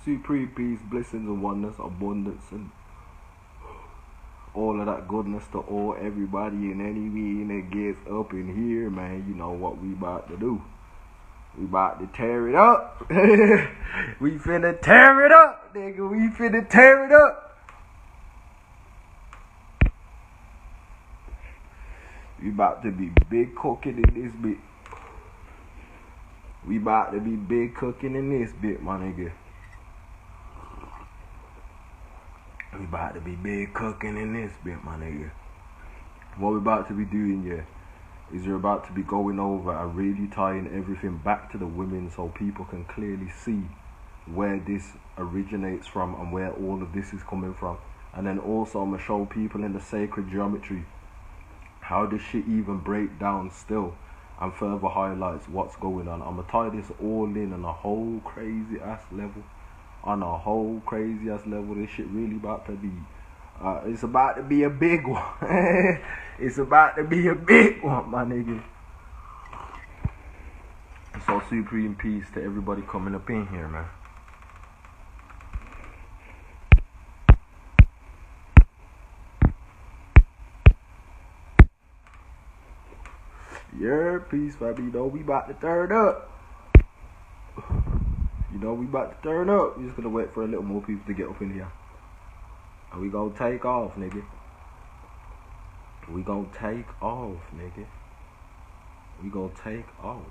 Supreme peace, blessings and oneness, abundance and all of that goodness to all, everybody and any being that gets up in here, man. You know what we about to do. We about to tear it up. We finna tear it up, nigga. We finna tear it up. We about to be big cooking in this bit. We about to be big cooking in this bit, my nigga. We about to be big cooking in this bit, my nigga. What we about to be doing, yeah, is we're about to be going over and really tying everything back to the women so people can clearly see where this originates from and where all of this is coming from. And then also I'm gonna show people in the sacred geometry how this shit even break down still and further highlights what's going on. I'm gonna tie this all in on a whole crazy ass level. On a whole crazy ass level. This shit really about to be it's about to be a big one. It's about to be a big one, my nigga. So supreme peace to everybody coming up in here, man. Yeah, peace, baby. You know we about to turn up. You know we about to turn up. We just gonna wait for a little more people to get up in here. And we gonna take off, nigga. We gonna take off, nigga. We gonna take off.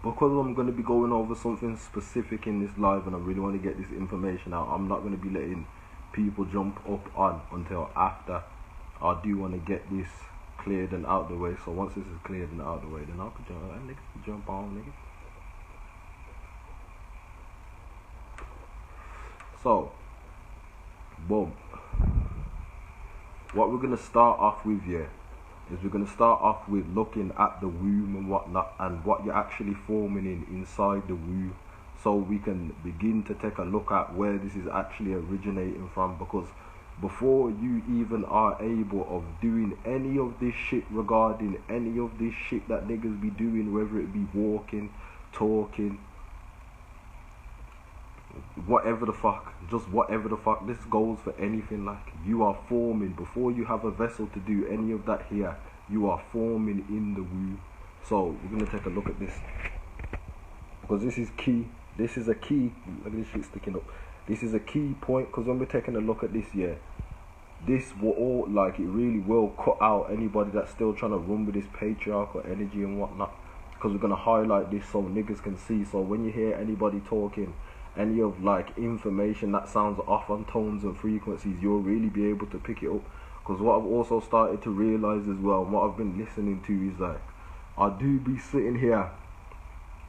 Because I'm gonna be going over something specific in this live and I really want to get this information out, I'm not gonna be letting people jump up on until after I do want to get this cleared and out the way. So once this is cleared and out the way, then I could jump on, nigga. So, boom. What we're gonna start off with, yeah, is we're gonna start off with looking at the womb and whatnot, and what you're actually forming inside the womb, so we can begin to take a look at where this is actually originating from. Because before you even are able of doing any of this shit regarding any of this shit that niggas be doing, whether it be walking, talking, whatever the fuck, just whatever the fuck, this goes for anything. Like, you are forming, before you have a vessel to do any of that here, you are forming in the womb. So we're gonna take a look at this, because this is key. This is a key. Look at this shit sticking up. This is a key point, because when we're taking a look at this, yeah, this will all, like, it really will cut out anybody that's still trying to run with this patriarchal energy and whatnot, because we're gonna highlight this so niggas can see. So when you hear anybody talking any of like information that sounds off on tones and frequencies, you'll really be able to pick it up. Because what I've also started to realize as well, and what I've been listening to, is like, I do be sitting here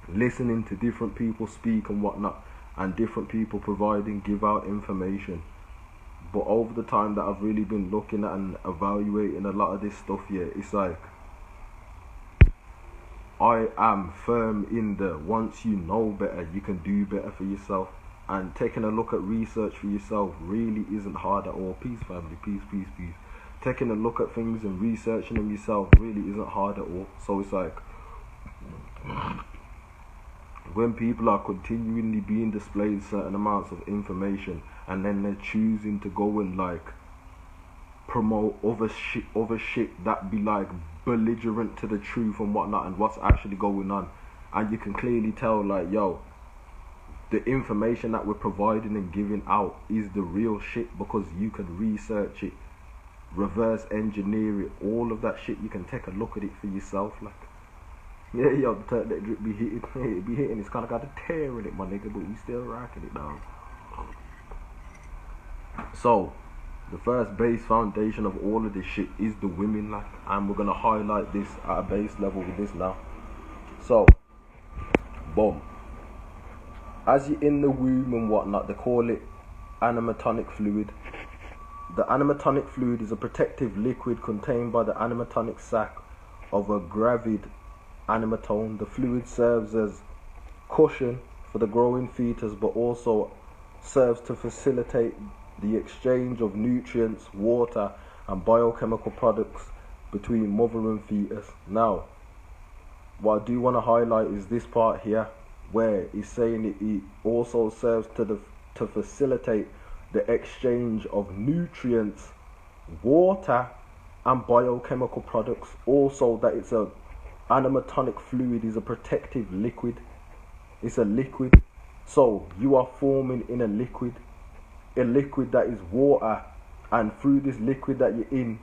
listening to different people speak and whatnot, and different people give out information. But over the time that I've really been looking at and evaluating a lot of this stuff, yeah, it's like, I am firm in the once you know better, you can do better for yourself. And taking a look at research for yourself really isn't hard at all. Peace, family, peace, peace, peace. Taking a look at things and researching them yourself really isn't hard at all. So it's like, when people are continually being displayed certain amounts of information, and then they're choosing to go and like promote other shit that be like belligerent to the truth and whatnot and what's actually going on, and you can clearly tell, like, yo, the information that we're providing and giving out is the real shit, because you can research it, reverse engineer it, all of that shit. You can take a look at it for yourself. Like, yeah, yo, the turn that drip be hitting, it be hitting. It's kind of got a tear in it, my nigga, but we still rocking it down. So the first base foundation of all of this shit is the women, like, and we're gonna highlight this at a base level with this now. So, boom. As you're in the womb and whatnot, they call it animatonic fluid. The animatonic fluid is a protective liquid contained by the animatonic sac of a gravid animatone. The fluid serves as cushion for the growing fetus, but also serves to facilitate the exchange of nutrients, water, and biochemical products between mother and fetus. Now, what I do want to highlight is this part here. where it's saying it also serves to facilitate the exchange of nutrients, water, and biochemical products. Also, that it's a animatonic fluid is a protective liquid. It's a liquid, so you are forming in a liquid that is water, and through this liquid that you're in,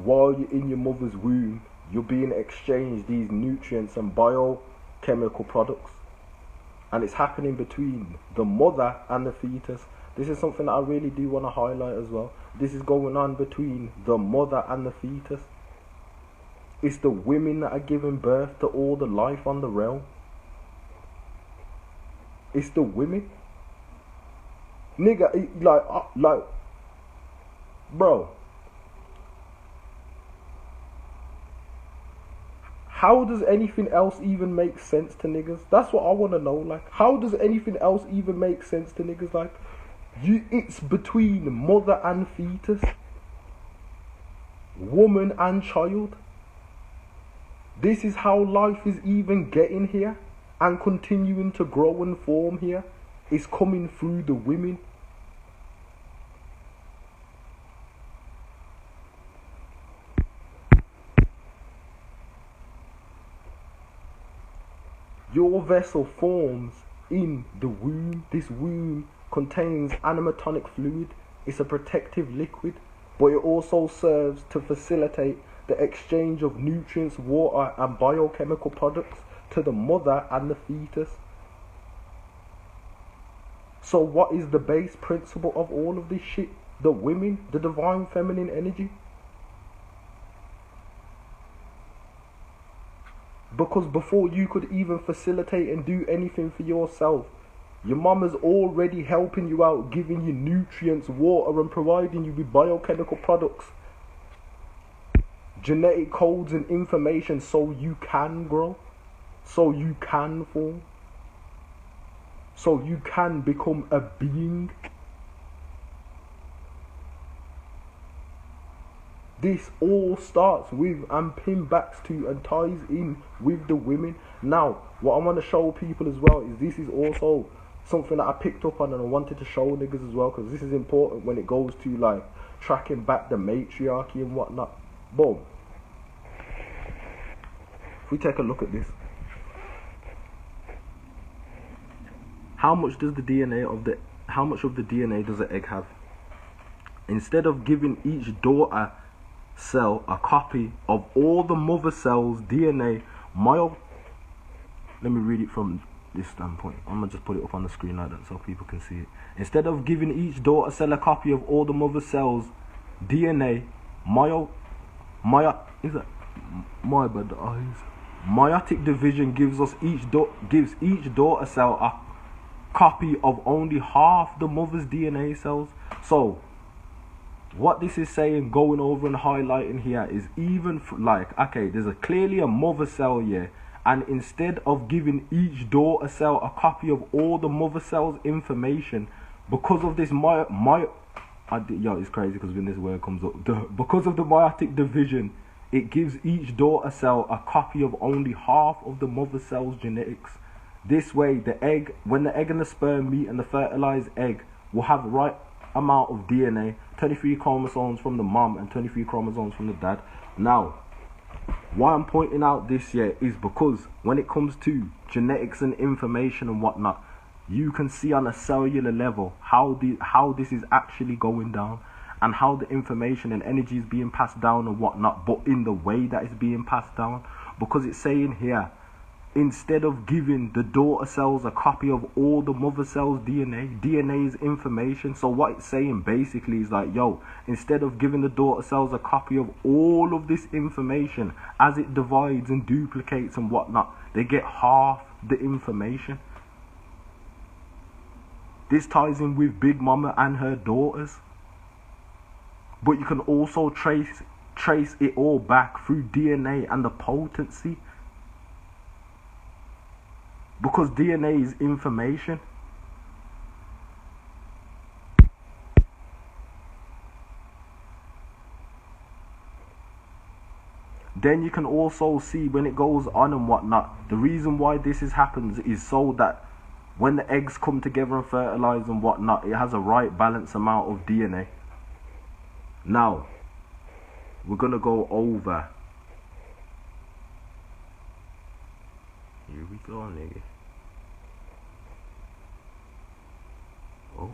while you're in your mother's womb, you're being exchanged these nutrients and biochemical products, and it's happening between the mother and the fetus. This is something that I really do want to highlight as well. This is going on between the mother and the fetus. It's the women that are giving birth to all the life on the realm. It's the women. Nigga, like, bro. How does anything else even make sense to niggas? That's what I want to know. Like, how does anything else even make sense to niggas? Like, it's between mother and fetus, woman and child. This is how life is even getting here and continuing to grow and form here. It's coming through the women. Your vessel forms in the womb. This womb contains animatonic fluid. It's a protective liquid, but it also serves to facilitate the exchange of nutrients, water, and biochemical products to the mother and the fetus. So what is the base principle of all of this shit? The women, the divine feminine energy. Because before you could even facilitate and do anything for yourself, your mama's already helping you out, giving you nutrients, water, and providing you with biochemical products, genetic codes and information, so you can grow, so you can form, so you can become a being. This all starts with and pin backs to and ties in with the women. Now, what I want to show people as well is this is also something that I picked up on and I wanted to show niggas as well, because this is important when it goes to like tracking back the matriarchy and whatnot. Boom. If we take a look at this, how much of the DNA does the egg have? Instead of giving each daughter cell a copy of all the mother cell's DNA, let me read it from this standpoint. I'm gonna just put it up on the screen like that so people can see it. Instead of giving each daughter cell a copy of all the mother cell's DNA, meiotic division gives each daughter cell a copy of only half the mother's DNA cells. So what this is saying, going over and highlighting here, is even like, okay, there's clearly a mother cell here, and instead of giving each daughter cell a copy of all the mother cell's information, because of this it's crazy because when this word comes up, because of the meiotic division, it gives each daughter cell a copy of only half of the mother cell's genetics. This way, when the egg and the sperm meet and the fertilized egg will have the right amount of DNA, 23 chromosomes from the mom and 23 chromosomes from the dad. Now, why I'm pointing out this here is because when it comes to genetics and information and whatnot, you can see on a cellular level how this is actually going down, and how the information and energy is being passed down and whatnot, but in the way that it's being passed down. Because it's saying here, instead of giving the daughter cells a copy of all the mother cells' DNA is information. So what it's saying basically is like, yo, instead of giving the daughter cells a copy of all of this information, as it divides and duplicates and whatnot, they get half the information. This ties in with Big Mama and her daughters. But you can also trace it all back through DNA and the potency. Because DNA is information. then you can also see when it goes on and whatnot, the reason why happens is so that when the eggs come together and fertilize and whatnot, it has a right balance amount of DNA. Now, we're gonna go over. Here we go, nigga. Oh.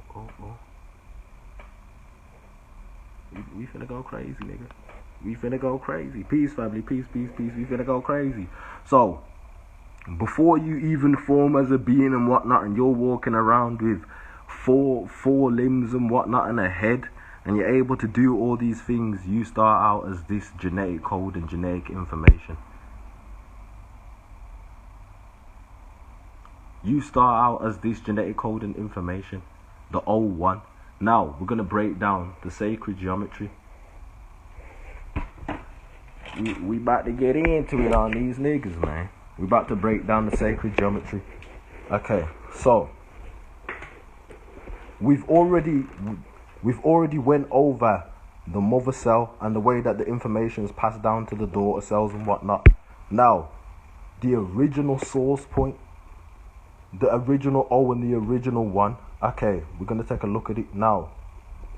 We finna go crazy, nigga. We finna go crazy. Peace, family. Peace. We finna go crazy. So, before you even form as a being and whatnot, and you're walking around with four limbs and whatnot and a head, and you're able to do all these things, you start out as this genetic code and genetic information. You start out as this genetic code and information, the O1. Now, we're going to break down the sacred geometry. We about to get into it on these niggas, man. We about to break down the sacred geometry. Okay, so we've already went over the mother cell and the way that the information is passed down to the daughter cells and whatnot. Now, the original source point, the original O and the original 1. Okay, we're going to take a look at it now.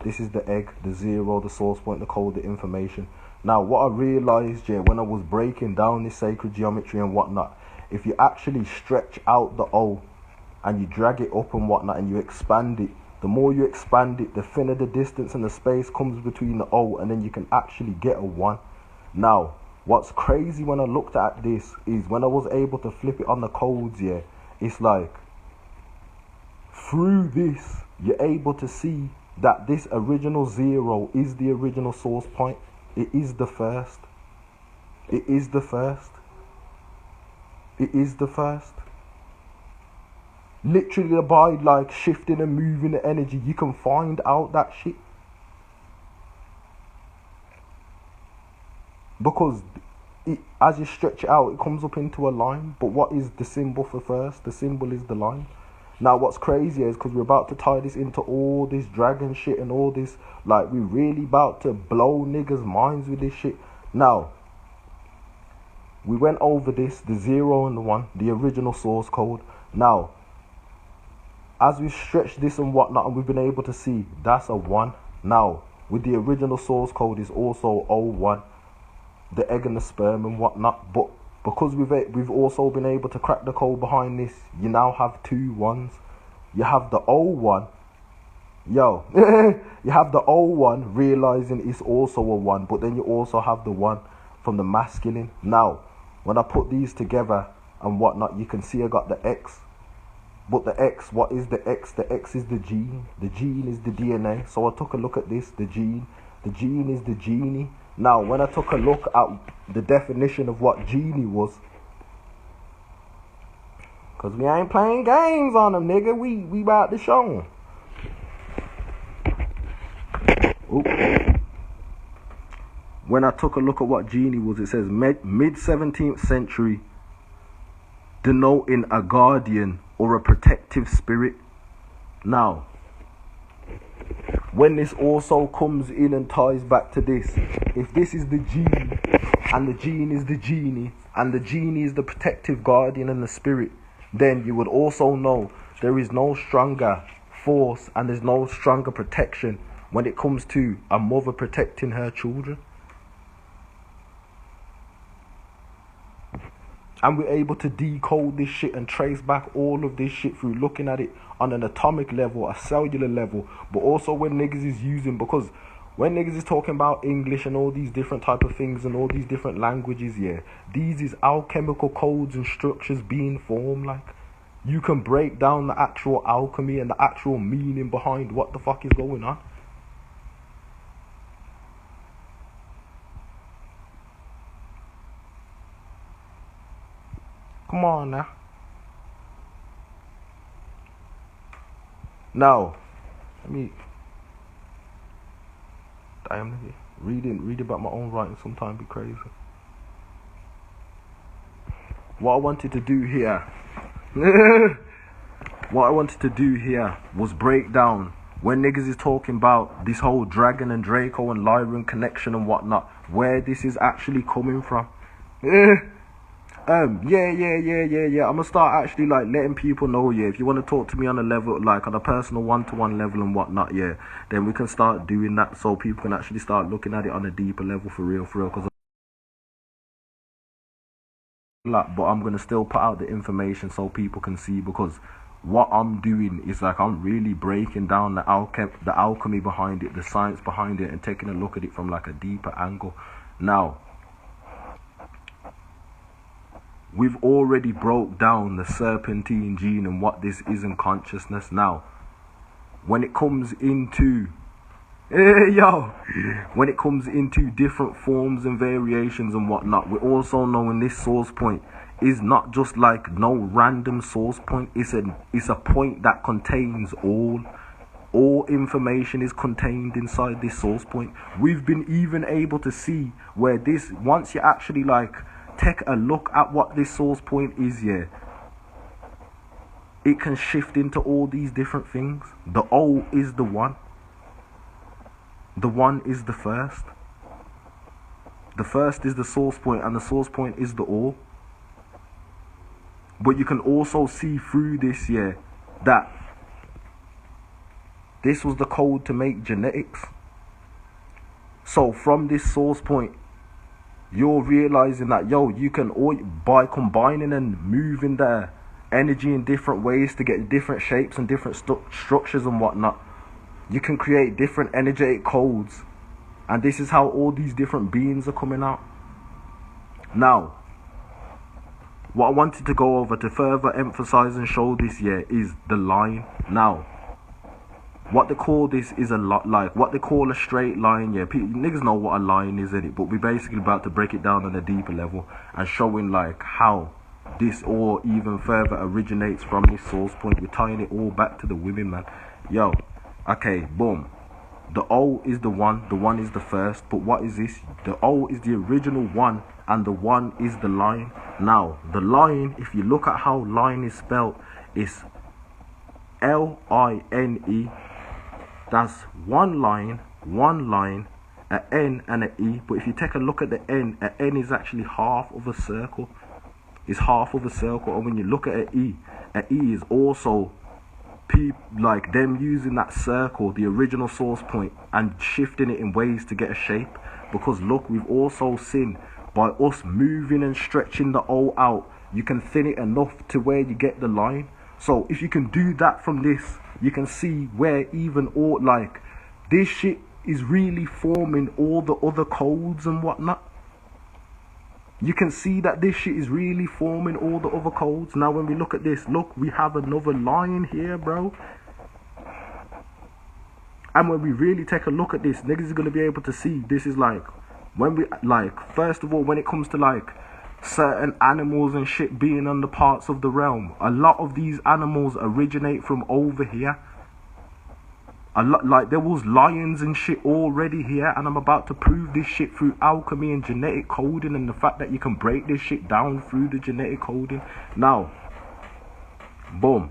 This is the egg, the 0, the source point, the code, the information. Now, what I realized, when I was breaking down this sacred geometry and whatnot, if you actually stretch out the O and you drag it up and whatnot and you expand it, the more you expand it, the thinner the distance and the space comes between the O, and then you can actually get a 1. Now, what's crazy when I looked at this is when I was able to flip it on the codes, it's like, through this, you're able to see that this original 0 is the original source point. It is the first. It is the first. It is the first. Literally, by like shifting and moving the energy, you can find out that shit. Because as you stretch it out, it comes up into a line. But what is the symbol for first? The symbol is the line. Now, what's crazy is because we're about to tie this into all this dragon shit and all this, like, we're really about to blow niggas' minds with this shit. Now, we went over this, the 0 and the 1, the original source code. Now, as we stretched this and whatnot, and we've been able to see that's a 1. Now, with the original source code is also O1, the egg and the sperm and whatnot. But because we've also been able to crack the code behind this, you now have 2 1s. You have the O1. You have the O1 realizing it's also a 1, but then you also have the 1 from the masculine. Now, when I put these together and whatnot, you can see I got the X. But the X, what is the X? The X is the gene. The gene is the DNA. So I took a look at this, the gene. The gene is the genie. Now, when I took a look at the definition of what genie was, because we ain't playing games on them, nigga. We about to show them. When I took a look at what genie was, it says mid-17th century, denoting a guardian or a protective spirit. Now, when this also comes in and ties back to this, if this is the genie, and the gene is the genie, and the genie is the protective guardian and the spirit, then you would also know there is no stronger force and there's no stronger protection when it comes to a mother protecting her children. And we're able to decode this shit and trace back all of this shit through looking at it on an atomic level, a cellular level, but also when niggas is using, because when niggas is talking about English and all these different type of things and all these different languages, these is alchemical codes and structures being formed. Like, you can break down the actual alchemy and the actual meaning behind what the fuck is going on. Come on now. Now, let me. Damn, read about my own writing sometimes be crazy. What I wanted to do here, was break down when niggas is talking about this whole Dragon and Draco and Lyran connection and whatnot, where this is actually coming from. Yeah. I'm gonna start actually like letting people know, yeah. If you want to talk to me on a level, like on a personal one-to-one level and whatnot, yeah, then we can start doing that so people can actually start looking at it on a deeper level for real. Because but I'm gonna still put out the information so people can see, because what I'm doing is like I'm really breaking down the alchemy behind it, the science behind it, and taking a look at it from like a deeper angle. Now, we've already broke down the serpentine gene and what this is in consciousness. Now, when it comes into when it comes into different forms and variations and whatnot, we're also knowing this source point is not just like no random source point. It's a point that contains all information is contained inside this source point. We've been even able to see where this, once you actually like take a look at what this source point is, yeah, it can shift into all these different things. The O is the one. The one is the first. The first is the source point, and the source point is the all. But you can also see through this, yeah, that this was the code to make genetics. So from this source point, you're realizing that, yo, you can all, by combining and moving the energy in different ways to get different shapes and different structures and whatnot, you can create different energetic codes. And this is how all these different beings are coming out. Now, what I wanted to go over to further emphasize and show this here is the line. Now, what they call this is like what they call a straight line. Yeah, niggas know what a line is, in it, but we're basically about to break it down on a deeper level and showing like how this all even further originates from this source point. We're tying it all back to the women, man. Yo, okay, boom. The O is the one is the first, but what is this? The O is the original one, and the one is the line. Now, the line, if you look at how line is spelled, it's L-I-N-E. That's one line, an N and an E. But if you take a look at the N, an N is actually half of a circle. It's half of a circle. And when you look at an E is also like them using that circle, the original source point, and shifting it in ways to get a shape. Because look, we've also seen by us moving and stretching the O out, you can thin it enough to where you get the line. So if you can do that from this, you can see where even all like this shit is really forming all the other codes and whatnot. You can see that this shit is really forming all the other codes. Now when we look at this, look, we have another line here, bro. And when we really take a look at this, niggas are going to be able to see this is like, when we, like, first of all, when it comes to like certain animals and shit being on the parts of the realm, a lot of these animals originate from over here. A lot, like there was lions and shit already here, and I'm about to prove this shit through alchemy and genetic coding, and the fact that you can break this shit down through the genetic coding. Now, boom.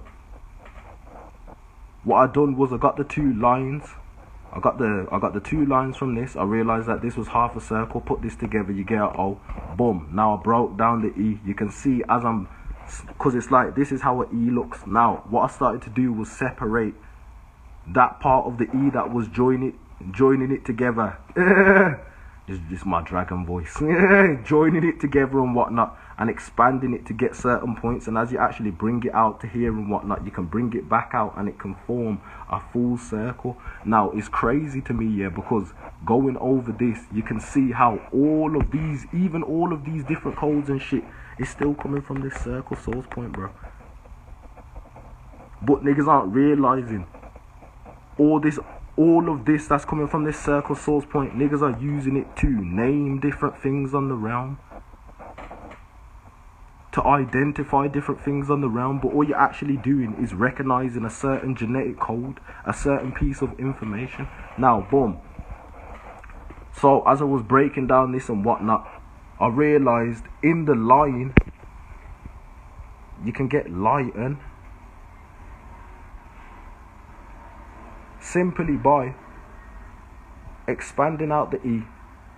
What I done was I got the two lines. I got the two lines from this. I realized that this was half a circle. Put this together, you get an O. Boom. Now I broke down the E. You can see as I'm, because it's like this is how an E looks. Now what I started to do was separate that part of the E that was joining it together. This is my dragon voice. Joining it together and whatnot, and expanding it to get certain points. And as you actually bring it out to here and whatnot, you can bring it back out and it can form a full circle. Now it's crazy to me, yeah, because going over this, you can see how all of these, even all of these different codes and shit, is still coming from this circle source point, bro. But niggas aren't realizing all of this that's coming from this circle source point. Niggas are using it to name different things on the realm, to identify different things on the realm. But all you're actually doing is recognizing a certain genetic code, a certain piece of information. Now, boom. So as I was breaking down this and whatnot, I realized in the line, you can get lion simply by expanding out the E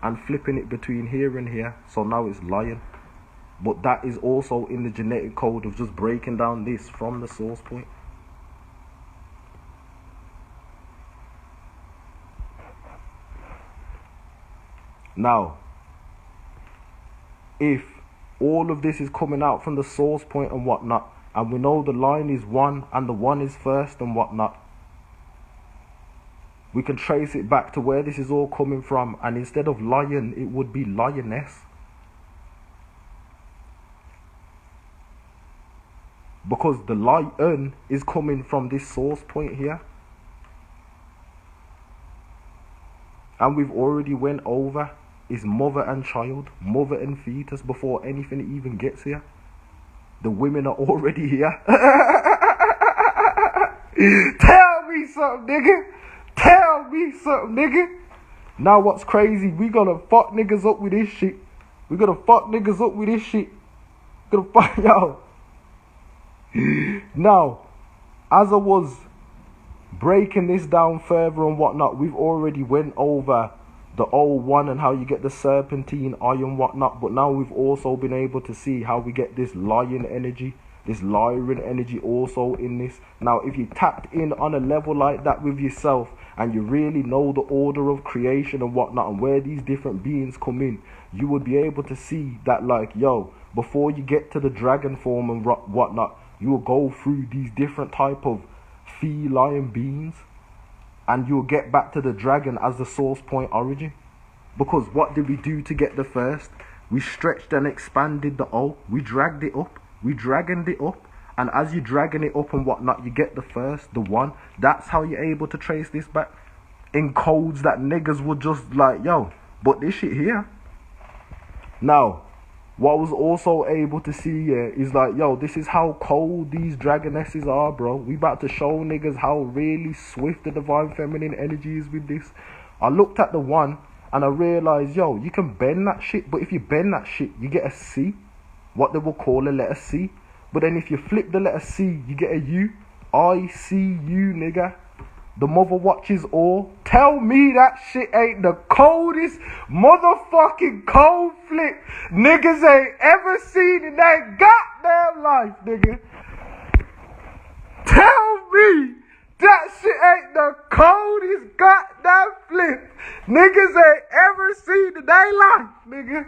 and flipping it between here and here. So now it's lion. But that is also in the genetic code of just breaking down this from the source point. Now, if all of this is coming out from the source point and whatnot, and we know the line is one and the one is first and whatnot, we can trace it back to where this is all coming from, and instead of lion, it would be lioness. Because the lion is coming from this source point here. And we've already went over is mother and child, mother and fetus before anything even gets here. The women are already here. Tell me something, nigga. Tell me something, nigga. Now what's crazy, we gonna fuck niggas up with this shit. We gonna fuck niggas up with this shit. Gonna fuck y'all. Now, as I was breaking this down further and whatnot, we've already went over the old one and how you get the serpentine eye and whatnot, but now we've also been able to see how we get this lion energy, this lyran energy also in this. Now, if you tapped in on a level like that with yourself and you really know the order of creation and whatnot and where these different beings come in, you would be able to see that, like, yo, before you get to the dragon form and whatnot, you will go through these different type of feline beings, and you'll get back to the dragon as the source point origin. Because what did we do to get the first? We stretched and expanded the O. We dragged it up. We dragoned it up. And as you dragging it up and whatnot, you get the first, the one. That's how you're able to trace this back. In codes that niggas would just like, yo, but this shit here. Now, what I was also able to see here is like, yo, this is how cold these dragonesses are, bro. We about to show niggas how really swift the divine feminine energy is with this. I looked at the one and I realized, yo, you can bend that shit, but if you bend that shit, you get a C, what they will call a letter C. But then if you flip the letter C, you get a U. I-C-U, nigga. The mother watches all. Tell me that shit ain't the coldest motherfucking cold flip niggas ain't ever seen in their goddamn life, nigga. Tell me that shit ain't the coldest goddamn flip niggas ain't ever seen in their life, nigga.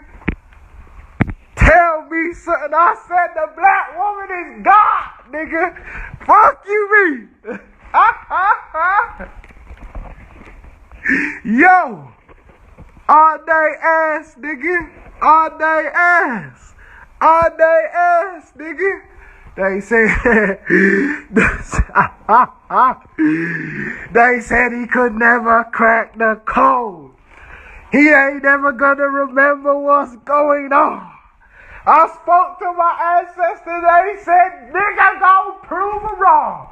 Tell me something. I said the black woman is God, nigga. Fuck you, me. Yo, all day ass, nigga. All day ass. All day ass, nigga. They said they said he could never crack the code. He ain't never gonna remember what's going on. I spoke to my ancestors, they said, nigga, go prove them wrong.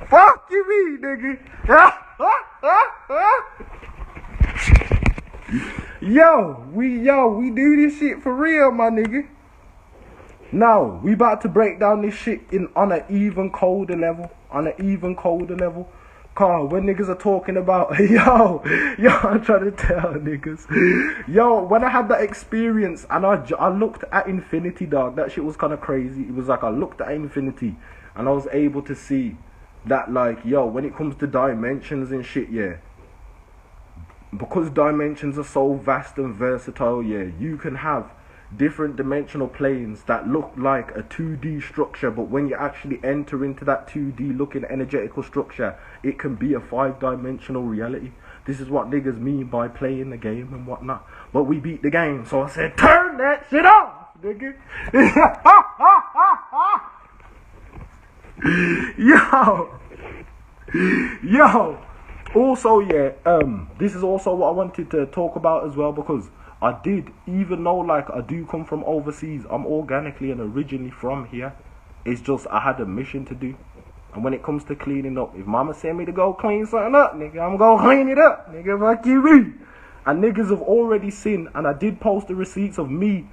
Fuck you, me, nigga. Yo, we do this shit for real, my nigga. Now, we about to break down this shit on an even colder level. Carl, when niggas are talking about, yo, I'm trying to tell niggas. Yo, when I had that experience and I looked at infinity, dog, that shit was kind of crazy. It was like I looked at infinity and I was able to see that, like, yo, when it comes to dimensions and shit, yeah, because dimensions are so vast and versatile, yeah, you can have different dimensional planes that look like a 2D structure, but when you actually enter into that 2D looking energetical structure, it can be a 5-dimensional reality. This is what niggas mean by playing the game and whatnot. But we beat the game, so I said, turn that shit off, nigga. Yo. Also, yeah, this is also what I wanted to talk about as well, because I did, even though, like, I do come from overseas, I'm organically and originally from here. It's just I had a mission to do. And when it comes to cleaning up, if mama sent me to go clean something up, nigga, I'm gonna clean it up, nigga, fuck you, me. And niggas have already seen, and I did post the receipts of me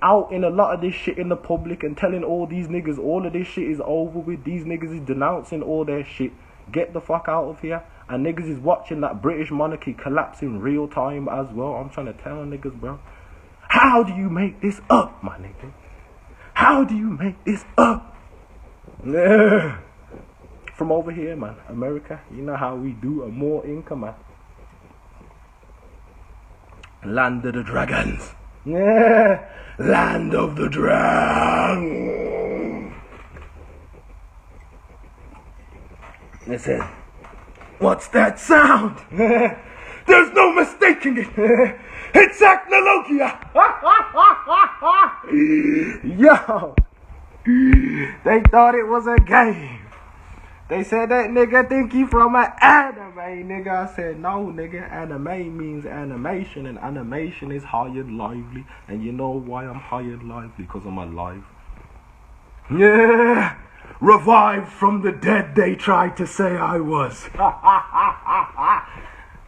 out in a lot of this shit in the public and telling all these niggas all of this shit is over with. These niggas is denouncing all their shit. Get the fuck out of here. And niggas is watching that British monarchy collapse in real time as well. I'm trying to tell niggas, bro. How do you make this up, my nigga? How do you make this up? Yeah. From over here, man, America, you know how we do, more income, man. Land of the dragons. Yeah, land of the dragon. Listen, what's that sound? There's no mistaking it. It's Acnologia. Yo, they thought it was a game. They said that nigga think he from an anime, nigga. I said, no, nigga, anime means animation, and animation is high and lively. And you know why I'm high and lively? Because I'm alive. Yeah, revived from the dead, they tried to say I was.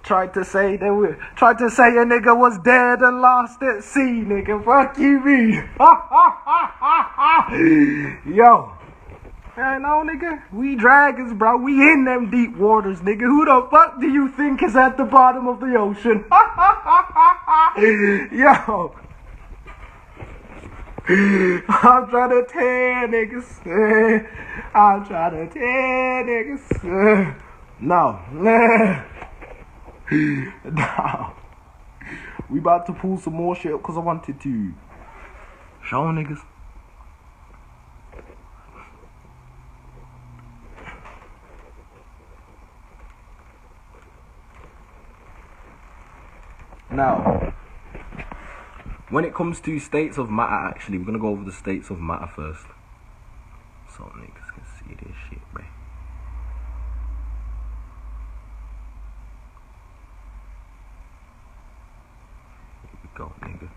Tried to say a nigga was dead and lost at sea, nigga. Fuck you mean? Yo. I know, nigga. We dragons, bro. We in them deep waters, nigga. Who the fuck do you think is at the bottom of the ocean? Yo. I'm trying to tell niggas. I'm trying to tell niggas. No. No. We about to pull some more shit up because I wanted to show niggas. Now, when it comes to states of matter, actually, we're going to go over the states of matter first. So niggas can see this shit, bro. Here we go, nigga.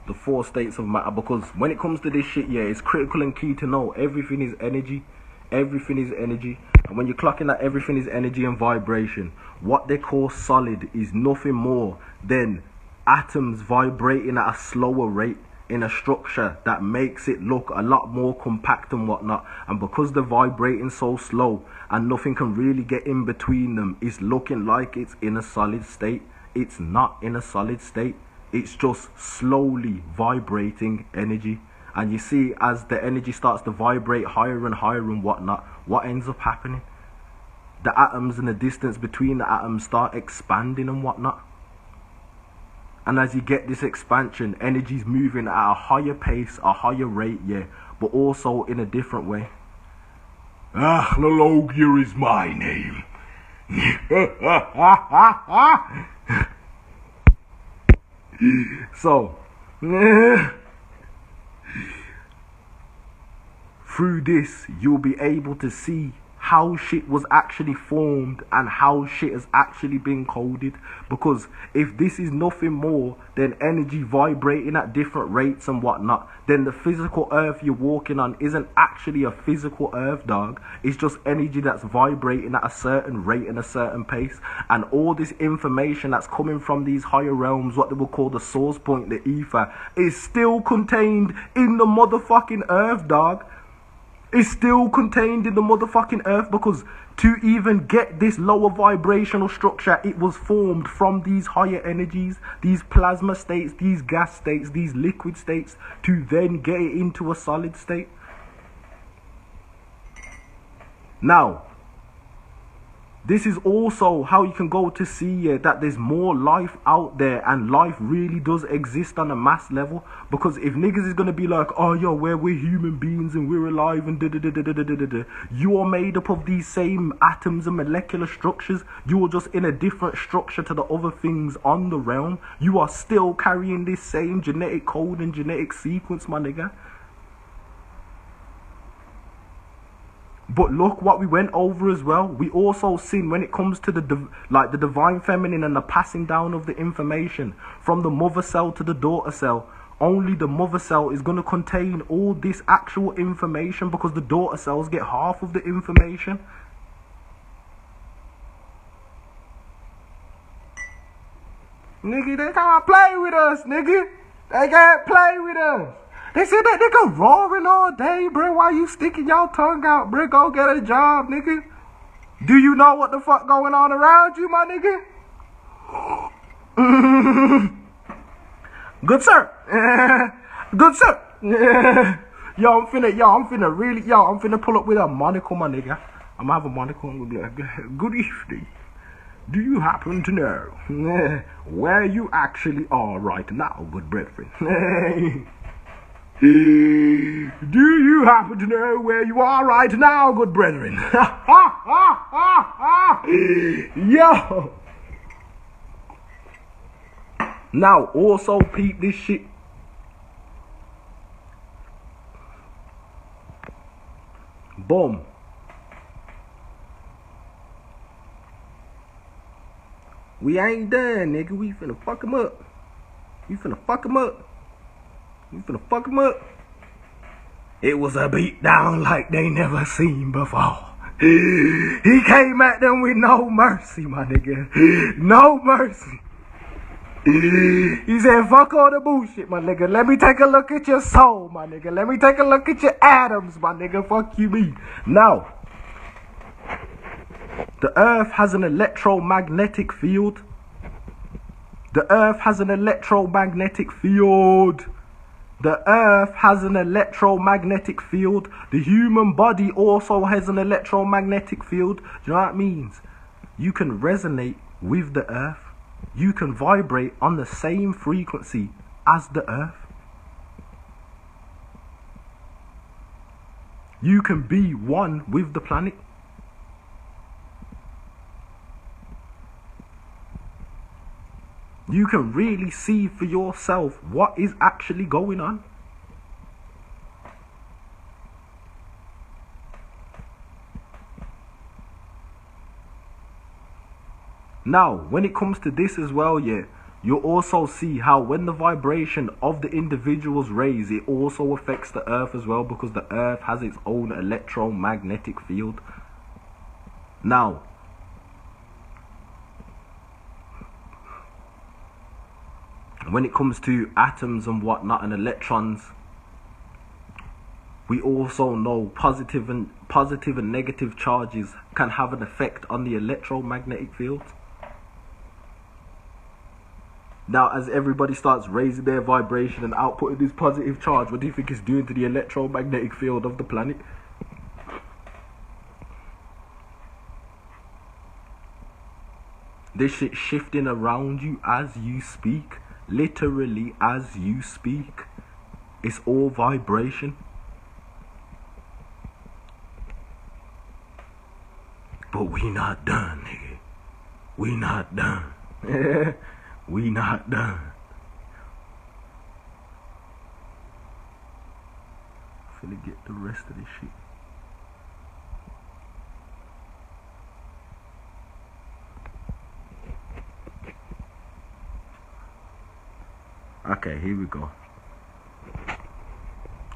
The 4 states of matter, because when it comes to this shit, yeah, it's critical and key to know everything is energy. Everything is energy. And when you're clocking that everything is energy and vibration, what they call solid is nothing more than atoms vibrating at a slower rate in a structure that makes it look a lot more compact and whatnot. And because they're vibrating so slow and nothing can really get in between them, it's looking like it's in a solid state. It's not in a solid state. It's just slowly vibrating energy. And you see, as the energy starts to vibrate higher and higher and whatnot, what ends up happening? The atoms and the distance between the atoms start expanding and whatnot. And as you get this expansion, energy's moving at a higher pace, a higher rate, yeah, but also in a different way. Acnologia is my name. So, through this, you'll be able to see how shit was actually formed and how shit has actually been coded. Because if this is nothing more than energy vibrating at different rates and whatnot, then the physical earth you're walking on isn't actually a physical earth, dog. It's just energy that's vibrating at a certain rate and a certain pace. And all this information that's coming from these higher realms, what they will call the source point, the ether, is still contained in the motherfucking earth, dog. Is still contained in the motherfucking earth, because to even get this lower vibrational structure, it was formed from these higher energies, these plasma states, these gas states, these liquid states, to then get it into a solid state. Now, this is also how you can go to see that there's more life out there, and life really does exist on a mass level. Because if niggas is gonna be like, oh yo, we're human beings and we're alive and da-da-da-da-da-da-da-da, you are made up of these same atoms and molecular structures. You are just in a different structure to the other things on the realm. You are still carrying this same genetic code and genetic sequence, my nigga. But look what we went over as well. We also seen when it comes to the divine feminine and the passing down of the information from the mother cell to the daughter cell. Only the mother cell is going to contain all this actual information, because the daughter cells get half of the information. Nigga, they can't play with us, nigga. They can't play with us. They said that nigga roaring all day, bro. Why you sticking your tongue out, bro? Go get a job, nigga. Do you know what the fuck going on around you, my nigga? Good sir. Good sir. I'm finna pull up with a monocle, my nigga. I'm gonna have a monocle and we'll be like, good evening. Do you happen to know where you actually are right now, good brethren? Do you happen to know where you are right now, good brethren? Yo! Now, also peep this shit. Boom. We ain't done, nigga. We finna fuck him up. It was a beat down like they never seen before. He came at them with no mercy, my nigga. No mercy. He said, fuck all the bullshit, my nigga. Let me take a look at your soul, my nigga. Let me take a look at your atoms, my nigga. Fuck you, me. Now, the earth has an electromagnetic field. The earth has an electromagnetic field. The earth has an electromagnetic field. The human body also has an electromagnetic field. Do you know what that means? You can resonate with the earth. You can vibrate on the same frequency as the earth. You can be one with the planet. You can really see for yourself what is actually going on. Now, when it comes to this as well, yeah, you'll also see how when the vibration of the individuals raise, it also affects the earth as well, because the earth has its own electromagnetic field. Now, when it comes to atoms and whatnot and electrons, we also know positive and negative charges can have an effect on the electromagnetic field. Now, as everybody starts raising their vibration and outputting this positive charge, what do you think it's doing to the electromagnetic field of the planet? This shit's shifting around you as you speak. Literally as you speak. It's all vibration. But we not done, nigga. We not done. We not done. Finna get the rest of this shit. Okay, here we go.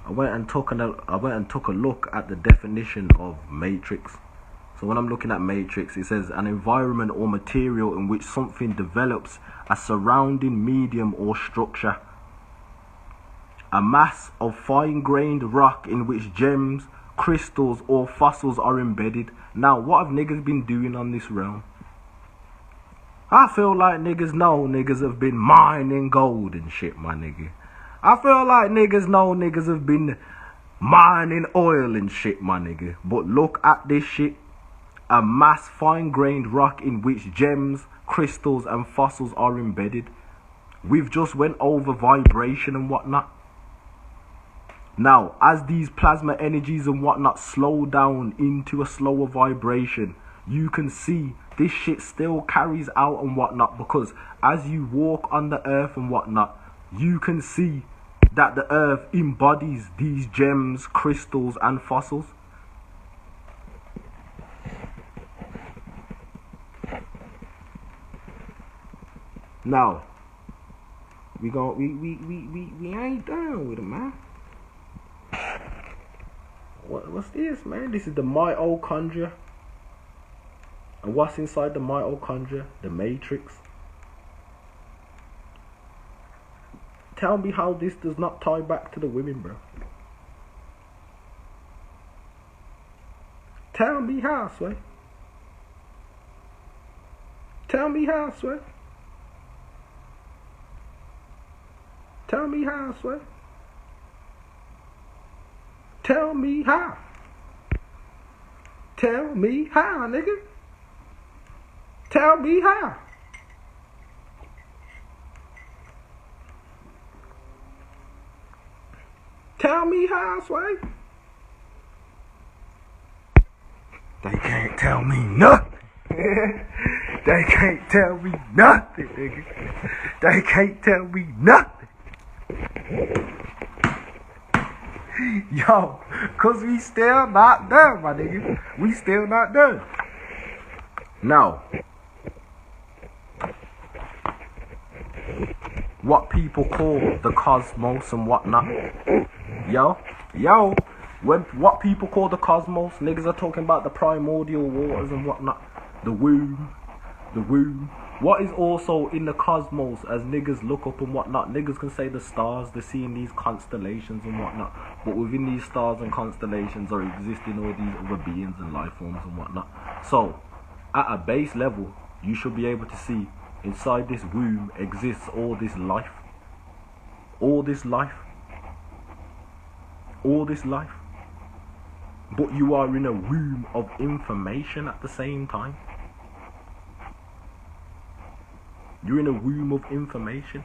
I went and took a look at the definition of matrix. So when I'm looking at matrix, it says an environment or material in which something develops a surrounding medium or structure. A mass of fine-grained rock in which gems, crystals or fossils are embedded. Now, what have niggas been doing on this realm? I feel like niggas have been mining gold and shit, my nigga. I feel like niggas have been mining oil and shit, my nigga. But look at this shit. A mass fine-grained rock in which gems, crystals and fossils are embedded. We've just went over vibration and whatnot. Now, as these plasma energies and whatnot slow down into a slower vibration, you can see this shit still carries out and whatnot, because as you walk on the earth and whatnot, you can see that the earth embodies these gems, crystals and fossils. Now, we ain't done with it, man. What's this, man? This is the mitochondria. And what's inside the mitochondria? The matrix. Tell me how this does not tie back to the women, bro. Tell me how, Sway. Tell me how, Sway. Tell me how, Sway. Tell me how. Tell me how, nigga. Tell me how. Tell me how, Sway. They can't tell me nothing. They can't tell me nothing, nigga. They can't tell me nothing. Yo, cause we still not done, my nigga. We still not done. Now, what people call the cosmos and whatnot. Yo, when what people call the cosmos, niggas are talking about the primordial waters and whatnot. The womb. What is also in the cosmos as niggas look up and whatnot, niggas can say the stars, they're seeing these constellations and whatnot. But within these stars and constellations are existing all these other beings and life forms and whatnot. So, at a base level, you should be able to see inside this womb exists all this life. All this life. But you are in a womb of information at the same time. You're in a womb of information.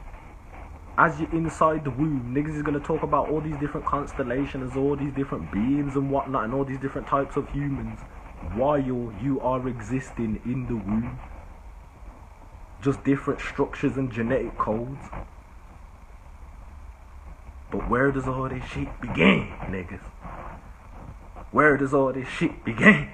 As you're inside the womb, niggas is going to talk about all these different constellations, all these different beings and whatnot, and all these different types of humans while you are existing in the womb. Just different structures and genetic codes. But where does all this shit begin, niggas? Where does all this shit begin?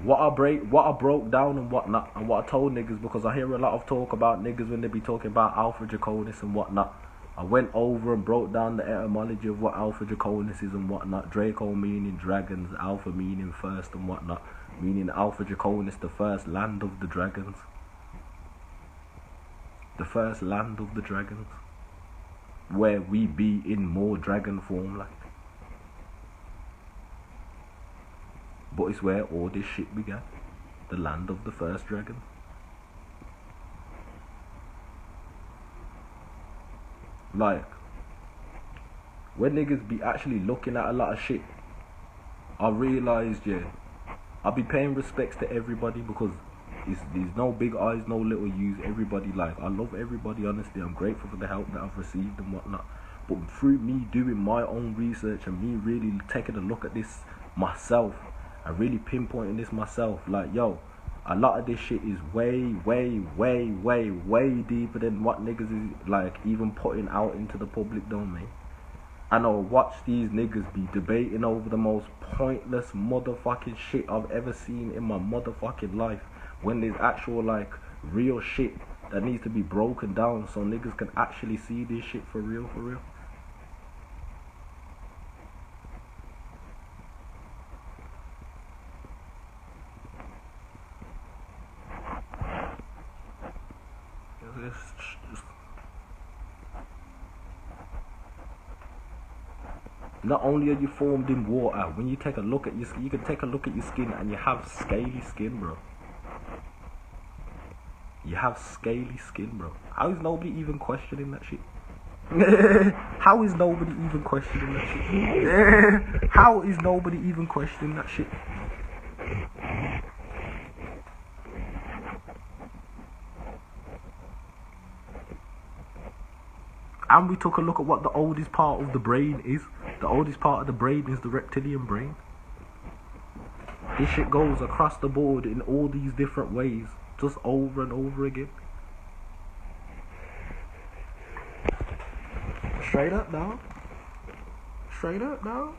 What I broke down and whatnot, and what I told niggas, because I hear a lot of talk about niggas when they be talking about Alpha Draconis and whatnot. I went over and broke down the etymology of what Alpha Draconis is and whatnot. Draco meaning dragons, Alpha meaning first and whatnot. Meaning Alpha Draconis, the first land of the dragons. The first land of the dragons. Where we be in more dragon form like. But it's where all this shit began. The land of the first dragon. Like, when niggas be actually looking at a lot of shit, I realised, yeah, I be paying respects to everybody because there's no big eyes, no little U's. Everybody, like, I love everybody, honestly. I'm grateful for the help that I've received and whatnot. But through me doing my own research and me really taking a look at this myself, and really pinpointing this myself, like, yo, a lot of this shit is way deeper than what niggas is, like, even putting out into the public domain. And I'll watch these niggas be debating over the most pointless motherfucking shit I've ever seen in my motherfucking life, when there's actual, like, real shit that needs to be broken down so niggas can actually see this shit for real. Not only are you formed in water, when you take a look at your skin, you can take a look at your skin and you have scaly skin, bro. You have scaly skin, bro. How is nobody even questioning that shit? How is nobody even questioning that shit? How is nobody even questioning that shit? And we took a look at what the oldest part of the brain is. The oldest part of the brain is the reptilian brain. This shit goes across the board in all these different ways, just over and over again. Straight up, dog. Straight up, dog.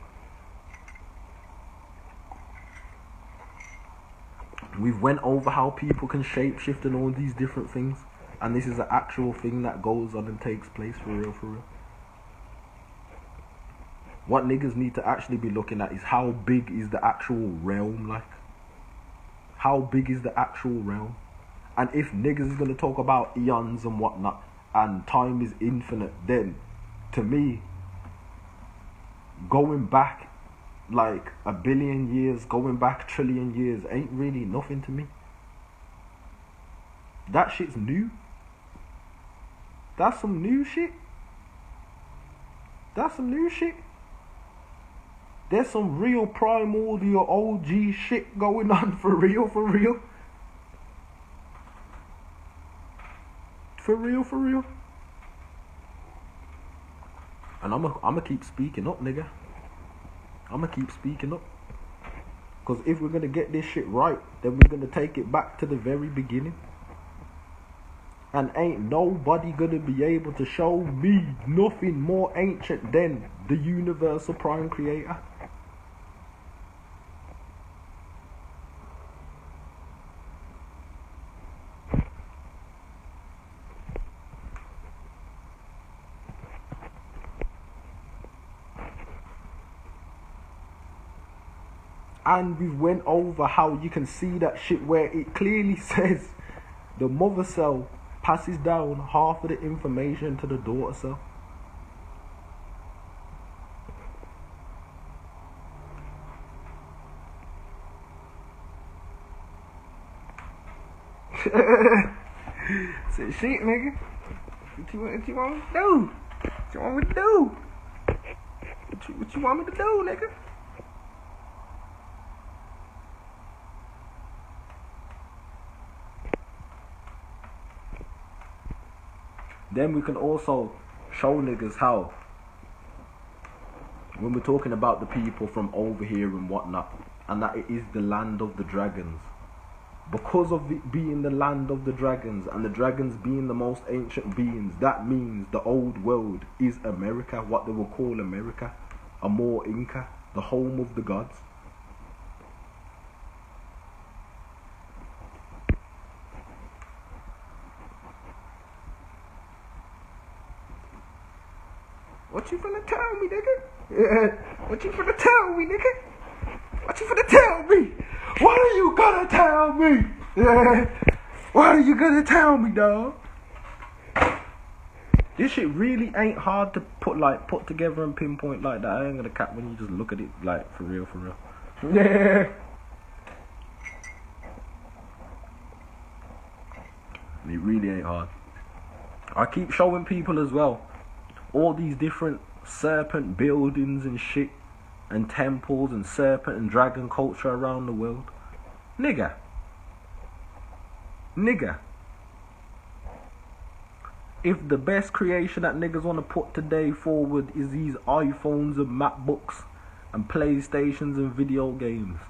We've went over how people can shapeshift and all these different things. And this is an actual thing that goes on and takes place for real. What niggas need to actually be looking at is how big is the actual realm, like. How big is the actual realm? And if niggas is going to talk about eons and whatnot, and time is infinite, then, to me, going back like a billion years, going back a trillion years, ain't really nothing to me. That shit's new. That's some new shit. That's some new shit. There's some real primordial OG shit going on for real, for real. For real, for real. And I'ma keep speaking up, nigga. I'ma keep speaking up. Cause if we're gonna get this shit right, then we're gonna take it back to the very beginning. And ain't nobody gonna be able to show me nothing more ancient than the universal prime creator. And we went over how you can see that shit where it clearly says the mother cell passes down half of the information to the daughter cell. Say shit, nigga. What you want me to do? What you want me to do? What you want me to do, nigga? Then we can also show niggas how, when we're talking about the people from over here and whatnot, and that it is the land of the dragons, because of it being the land of the dragons and the dragons being the most ancient beings, that means the old world is America, what they will call America, Amor Inca, the home of the gods. What you finna tell me, nigga? Yeah. What you finna tell me, nigga? What you finna tell me? What are you gonna tell me? Yeah. What are you gonna tell me, dog? This shit really ain't hard to put together and pinpoint like that. I ain't gonna cap when you just look at it like for real, for real. Yeah. It really ain't hard. I keep showing people as well all these different serpent buildings and shit, and temples and serpent and dragon culture around the world. Nigga. If the best creation that niggas want to put today forward is these iPhones and MacBooks and PlayStations and video games,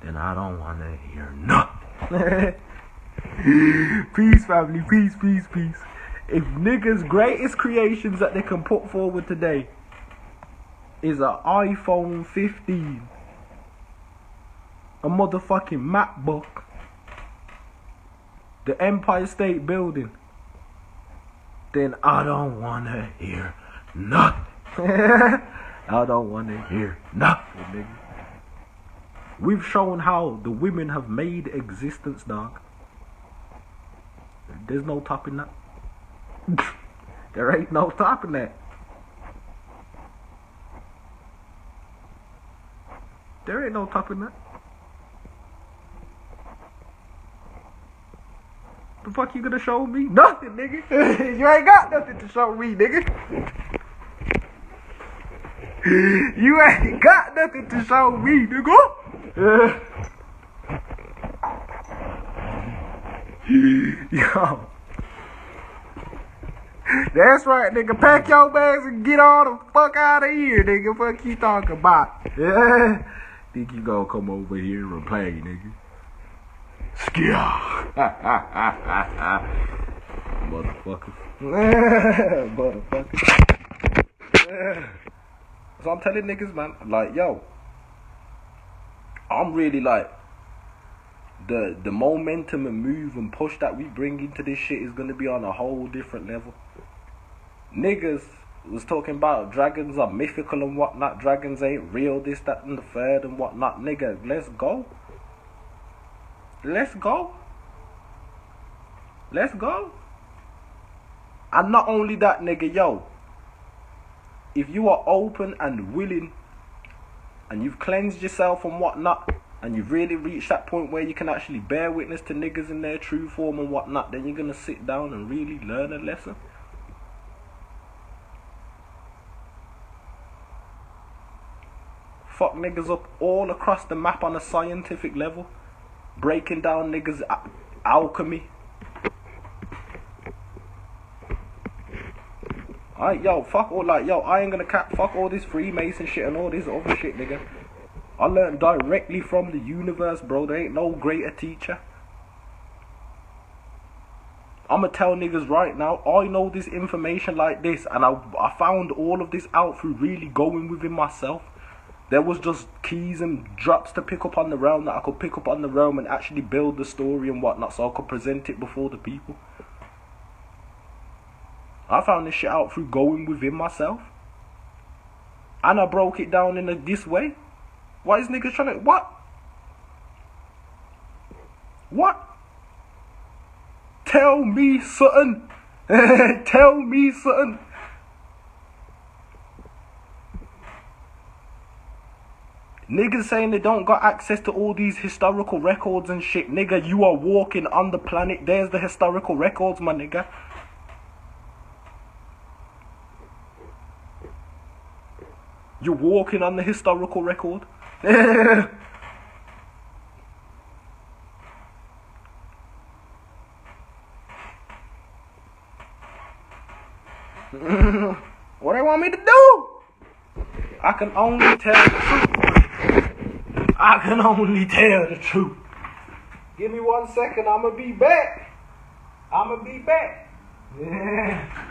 then I don't want to hear nothing. Peace, family. Peace, peace, peace. If niggas' greatest creations that they can put forward today is an iPhone 15, a motherfucking MacBook, the Empire State Building, then I don't wanna hear nothing. I don't wanna hear nothing, nigga. We've shown how the women have made existence, dog. There's no topping that. There ain't no topping that. There ain't no topping that. The fuck you gonna show me? Nothing, nigga. You ain't got nothing to show me, nigga. You ain't got nothing to show me, nigga. Yo. That's right, nigga. Pack your bags and get all the fuck out of here, nigga. Fuck you talking about? Yeah. Think you gonna come over here and play, nigga? Skia. Motherfuckers. Motherfuckers. So I'm telling niggas, man, like, yo, I'm really like, the momentum and move and push that we bring into this shit is gonna be on a whole different level. Niggas was talking about dragons are mythical and whatnot, dragons ain't real, this, that, and the third and whatnot. Nigga, let's go. Let's go. Let's go. And not only that, nigga, yo, if you are open and willing and you've cleansed yourself and whatnot, and you've really reached that point where you can actually bear witness to niggas in their true form and whatnot, then you're gonna sit down and really learn a lesson. fuck niggas up all across the map on a scientific level. Breaking down niggas' alchemy. Alright, yo, fuck all, like, yo, I ain't gonna fuck all this Freemason shit and all this other shit, nigga. I learned directly from the universe, bro. There ain't no greater teacher. I'ma tell niggas right now, I know this information like this, and I found all of this out through really going within myself. There was just keys and drops to pick up on the realm that I could pick up on the realm and actually build the story and whatnot, so I could present it before the people. I found this shit out through going within myself. And I broke it down in this way. Why is niggas trying to... What? What? Tell me something. Tell me something. Niggas saying they don't got access to all these historical records and shit. Nigga, you are walking on the planet. There's the historical records, my nigga. You're walking on the historical record. What do you want me to do? I can only tell the truth. I can only tell the truth. Give me 1 second, I'ma be back. I'ma be back. Yeah.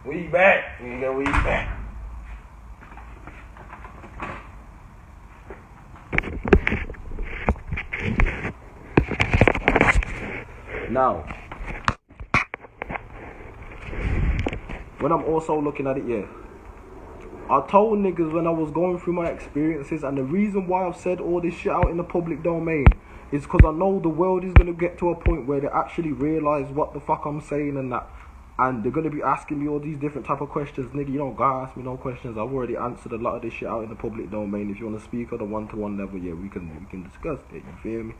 We back, nigga, we back. Now, when I'm also looking at it, yeah, I told niggas when I was going through my experiences, and the reason why I've said all this shit out in the public domain is because I know the world is going to get to a point where they actually realise what the fuck I'm saying and that. And they're going to be asking me all these different type of questions. Nigga, you don't gotta ask me no questions. I've already answered a lot of this shit out in the public domain. If you want to speak on a one-to-one level, yeah, we can discuss it. You feel me?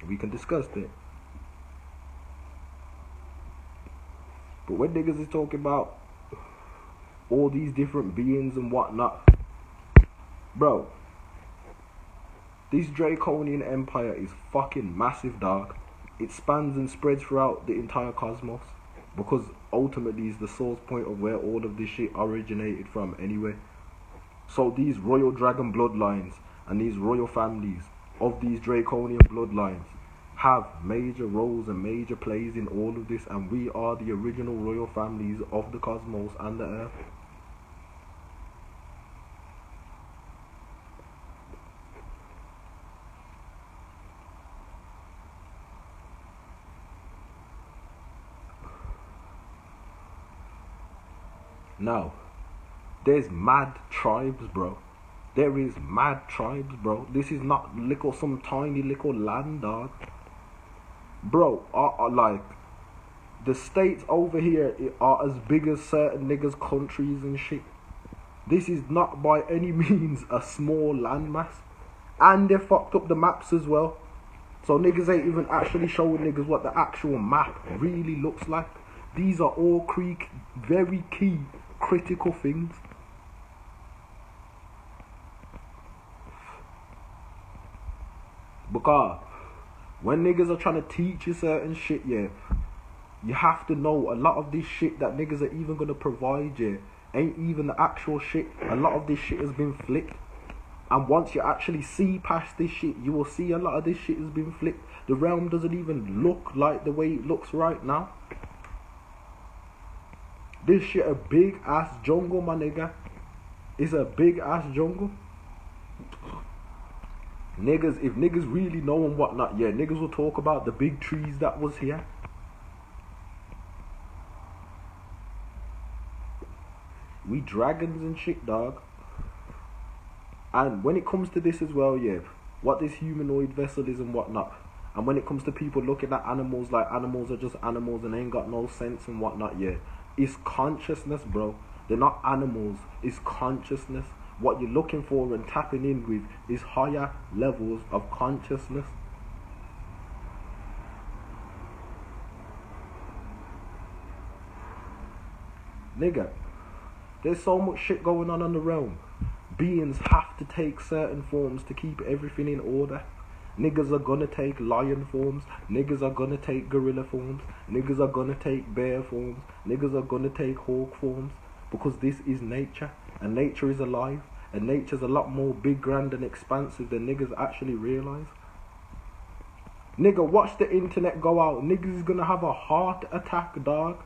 We can discuss it. But when niggas is talking about all these different beings and whatnot, bro, this Draconian empire is fucking massive, dog. It spans and spreads throughout the entire cosmos. Because ultimately is the source point of where all of this shit originated from anyway. So these royal dragon bloodlines and these royal families of these draconian bloodlines have major roles and major plays in all of this, and we are the original royal families of the cosmos and the earth. Now, there's mad tribes, bro. There is mad tribes, bro. This is not some tiny little land, dog. Bro, like, the states over here are as big as certain niggas' countries and shit. This is not by any means a small landmass. And they fucked up the maps as well. So niggas ain't even actually showing niggas what the actual map really looks like. These are all very key critical things. Because when niggas are trying to teach you certain shit, yeah, you have to know a lot of this shit that niggas are even gonna provide you ain't even the actual shit. A lot of this shit has been flipped. And once you actually see past this shit, you will see a lot of this shit has been flipped. The realm doesn't even look like the way it looks right now. This shit a big ass jungle, my nigga. It's a big ass jungle. Niggas, if niggas really know and whatnot, yeah, niggas will talk about the big trees that was here. We dragons and shit, dog. And when it comes to this as well, yeah, what this humanoid vessel is and whatnot, and when it comes to people looking at animals like animals are just animals and ain't got no sense and whatnot, yeah, it's consciousness, bro. They're not animals, it's consciousness. What you're looking for and tapping in with is higher levels of consciousness. Nigga, there's so much shit going on the realm. Beings have to take certain forms to keep everything in order. Niggas are gonna take lion forms. Niggas are gonna take gorilla forms. Niggas are gonna take bear forms. Niggas are gonna take hawk forms. Because this is nature. And nature is alive. And nature's a lot more big, grand and expansive than niggas actually realise. Nigga, watch the internet go out. Niggas is gonna have a heart attack, dog.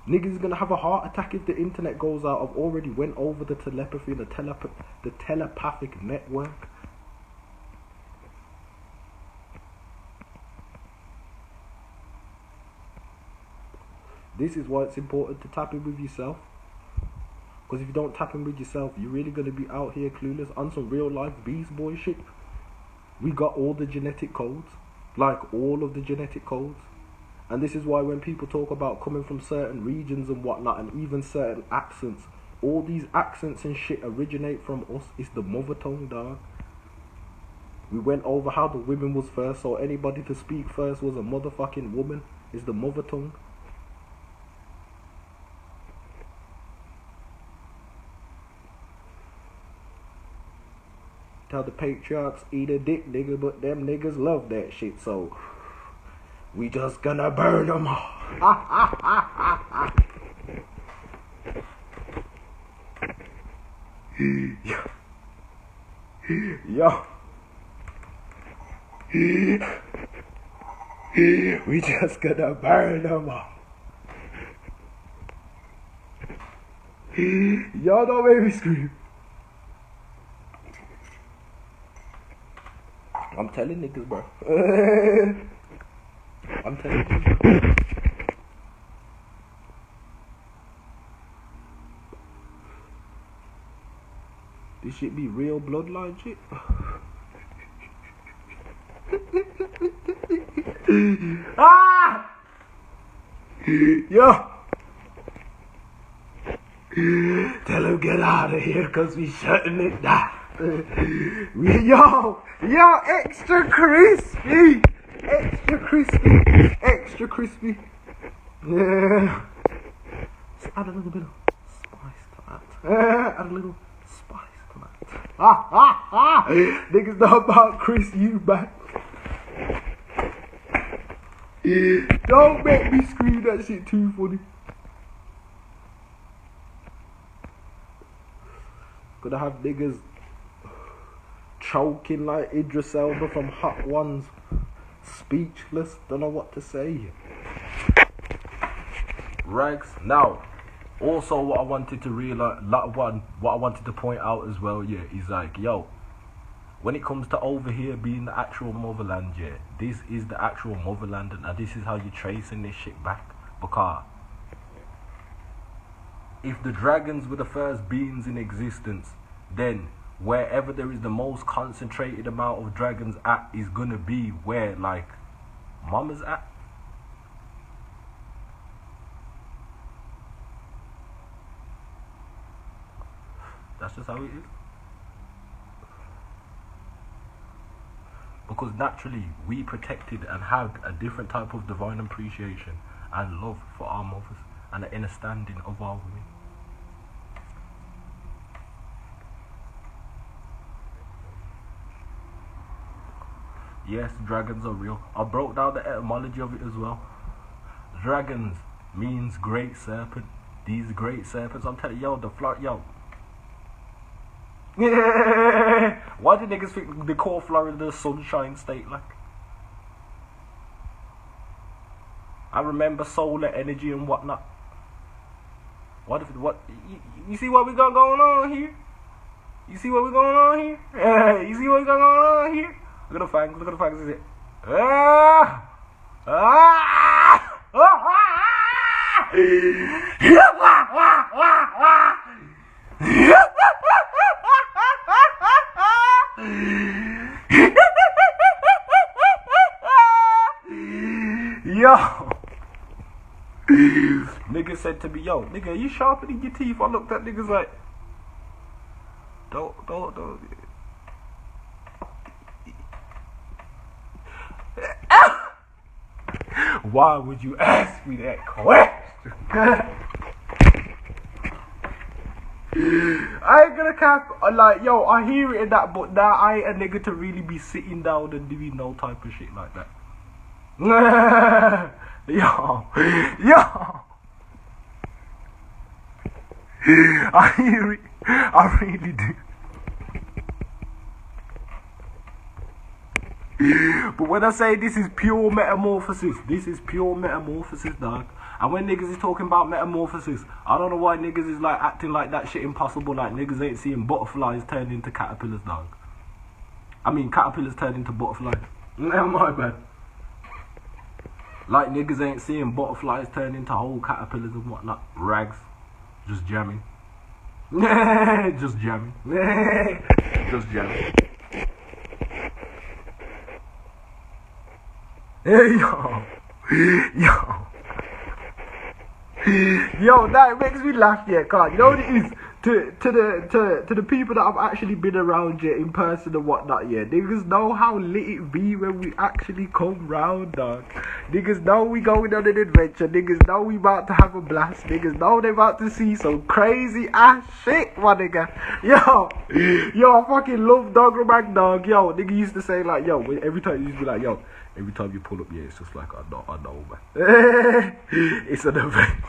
Niggas is gonna have a heart attack if the internet goes out. I've already went over the telepathy, the telepathic network. This is why it's important to tap in with yourself. Because if you don't tap in with yourself, you're really gonna be out here clueless on some real life beast boy shit. We got all the genetic codes, like all of the genetic codes. And this is why when people talk about coming from certain regions and whatnot, and even certain accents, all these accents and shit originate from us. It's the mother tongue, dog. We went over how the women was first, so anybody to speak first was a motherfucking woman. It's the mother tongue. Tell the patriarchs eat a dick, nigga, but them niggas love that shit, so we just gonna burn them all. Yo. We just gonna burn them all. Y'all don't make me scream. I'm telling niggas, bro. I'm telling you. This shit be real bloodline shit. Ah! Yo! Tell him get out of here, cause we shutting it down. Yo, extra crispy, extra crispy. Yeah. Just add a little bit of spice to that. Add a little spice to that. Niggas know about Chris Eubank. Don't make me scream, that shit too funny. Gonna have niggas choking like Idris Elba from Hot Ones, speechless, don't know what to say. Rags. Now, also what I wanted to realize, what I wanted to point out as well, yeah, is like, yo, when it comes to over here being the actual motherland, yeah, this is the actual motherland, and this is how you're tracing this shit back. Because if the dragons were the first beings in existence, then wherever there is the most concentrated amount of dragons at is gonna be where, like, mama's at. That's just how it is. Because naturally we protected and had a different type of divine appreciation and love for our mothers and an understanding of our women. Yes, dragons are real. I broke down the etymology of it as well. Dragons means great serpent. These great serpents, I'm telling you, yo, the flock, yo. Yeah. Why do niggas think they call Florida the Sunshine State? Like, I remember solar energy and whatnot. What if you see what we got going on here? You see what we going on here? You see what we got going on here? Look at the fangs. Look at the fangs. Is it? Yo, nigga said to me, yo, nigga, are you sharpening your teeth? I looked at niggas like, don't. Why would you ask me that question? I ain't gonna cap, like, yo, I hear it in that, but now I ain't a nigga to really be sitting down and doing no type of shit like that. Yo, I hear it, I really do. But when I say this is pure metamorphosis, dog. And when niggas is talking about metamorphosis, I don't know why niggas is like acting like that shit impossible, like niggas ain't seeing butterflies turn into caterpillars, dog. I mean caterpillars turn into butterflies. Never mind, man. Like niggas ain't seeing butterflies turn into whole caterpillars and whatnot. Rags. Just jamming. Just jamming. Just jamming. Hey, yo, that makes me laugh, yeah, cause you know what it is to the people that I've actually been around, yeah, in person and whatnot, yeah. Niggas know how lit it be when we actually come round, dog. Niggas know we going on an adventure. Niggas know we about to have a blast. Niggas know they about to see some crazy ass shit, my nigga. Yo, I fucking love Doggerback, dog. Yo, nigga used to say like, yo, every time you used to be like, yo. Every time you pull up, yeah, it's just like, I know, man. It's an event.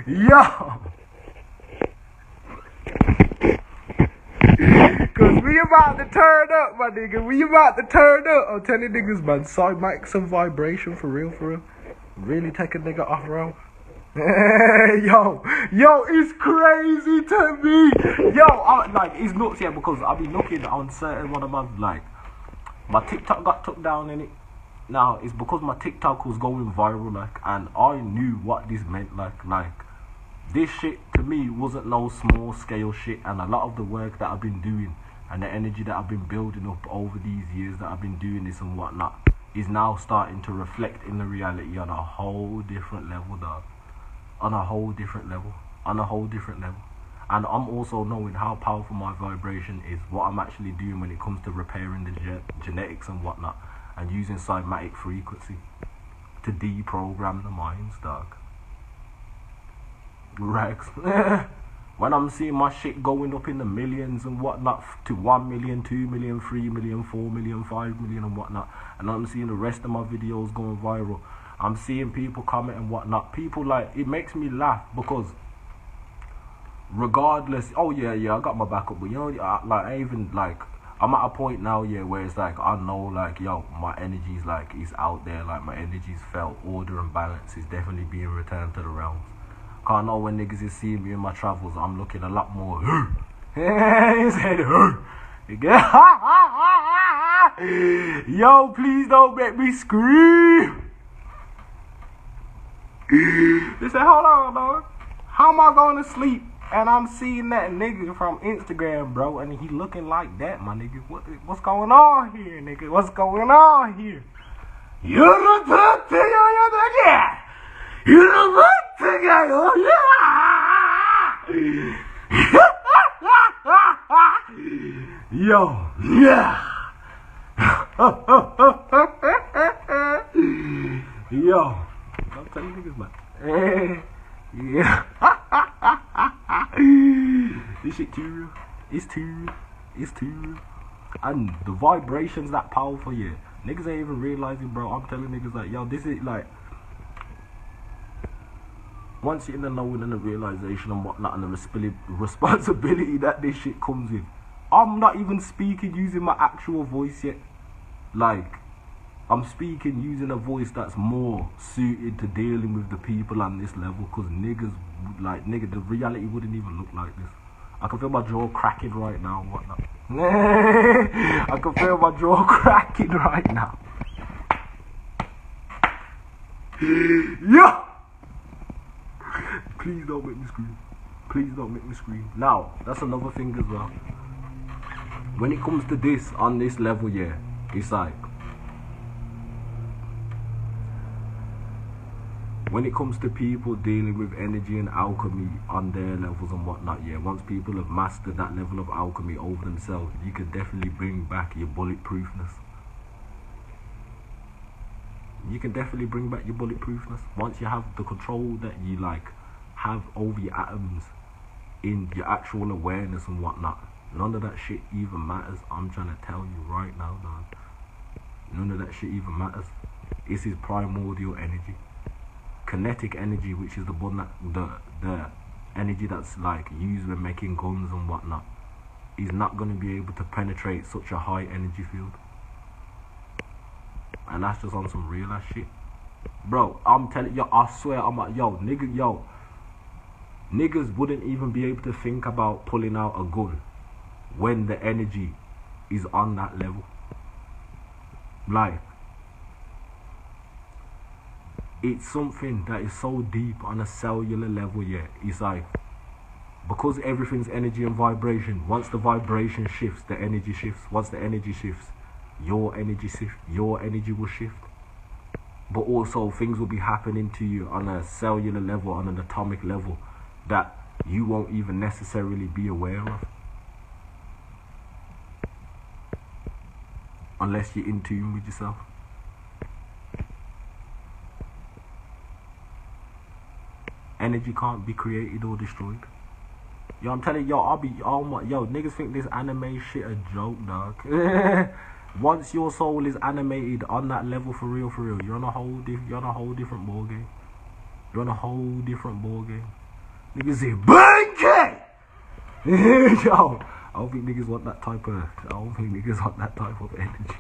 Yo! Cause we about to turn up, my nigga. We about to turn up. I'm telling niggas, man, side mic some vibration for real. Really take a nigga off road. Yo, it's crazy to me. Yo, like, it's nuts, yeah, because I've been looking on certain one of my, like, my TikTok got took down in it. Now, it's because my TikTok was going viral, like, and I knew what this meant, like, this shit, to me, wasn't no small scale shit, and a lot of the work that I've been doing, and the energy that I've been building up over these years that I've been doing this and whatnot, is now starting to reflect in the reality on a whole different level, dog. On a whole different level. And I'm also knowing how powerful my vibration is, what I'm actually doing when it comes to repairing the genetics and whatnot, and using cymatic frequency to deprogram the minds, dog. Rags. When I'm seeing my shit going up in the millions and whatnot to 1 million, 2 million, 3 million, 4 million, 5 million and whatnot, and I'm seeing the rest of my videos going viral, I'm seeing people comment and whatnot. People, like, it makes me laugh because regardless, oh yeah, I got my back up, but you know, I even, like, I'm at a point now, yeah, where it's like, I know, like, yo, my energy's, like, is out there, like, my energy's felt, order and balance is definitely being returned to the realms. Cause I know when niggas is seeing me in my travels, I'm looking a lot more, he said, yo, please don't make me scream. They said, hold on, dog. How am I going to sleep? And I'm seeing that nigga from Instagram, bro, and he looking like that, my nigga. What's going on here, nigga? What's going on here? Yo, yeah. Yo. I'm telling niggas, man. Yeah. This shit too real. It's too real. And the vibrations that powerful, yeah. Niggas ain't even realizing, bro. I'm telling niggas like, yo, this is like, Once you're in the knowing and the realization and whatnot and the responsibility that this shit comes with, I'm not even speaking using my actual voice yet. Like, I'm speaking using a voice that's more suited to dealing with the people on this level, because niggas, like, the reality wouldn't even look like this. I can feel my jaw cracking right now and whatnot. I can feel my jaw cracking right now. Yeah! Please don't make me scream. Please don't make me scream. Now, that's another thing as well. When it comes to this, on this level, yeah, it's like, when it comes to people dealing with energy and alchemy on their levels and whatnot, yeah, once people have mastered that level of alchemy over themselves, you can definitely bring back your bulletproofness. You can definitely bring back your bulletproofness. Once you have the control that you, like, have over your atoms in your actual awareness and whatnot, none of that shit even matters. I'm trying to tell you right now, dog. None of that shit even matters. This is primordial energy. Kinetic energy, which is the one that the energy that's like used when making guns and whatnot, is not going to be able to penetrate such a high energy field. And that's just on some real ass shit. Bro, I'm telling you, I swear, I'm like, niggas wouldn't even be able to think about pulling out a gun when the energy is on that level. Like, it's something that is so deep on a cellular level, yeah. It's like, because everything's energy and vibration, once the vibration shifts, the energy shifts. Once the energy shifts, your energy will shift. But also things will be happening to you on a cellular level, on an atomic level, that you won't even necessarily be aware of, unless you're in tune with yourself. Energy can't be created or destroyed. Yo, I'm telling you, niggas think this anime shit a joke, dog. Once your soul is animated on that level, for real, you're on a whole different ball game. You're on a whole different ball game. Niggas say, bang it! Yo, I don't think niggas want that type of energy.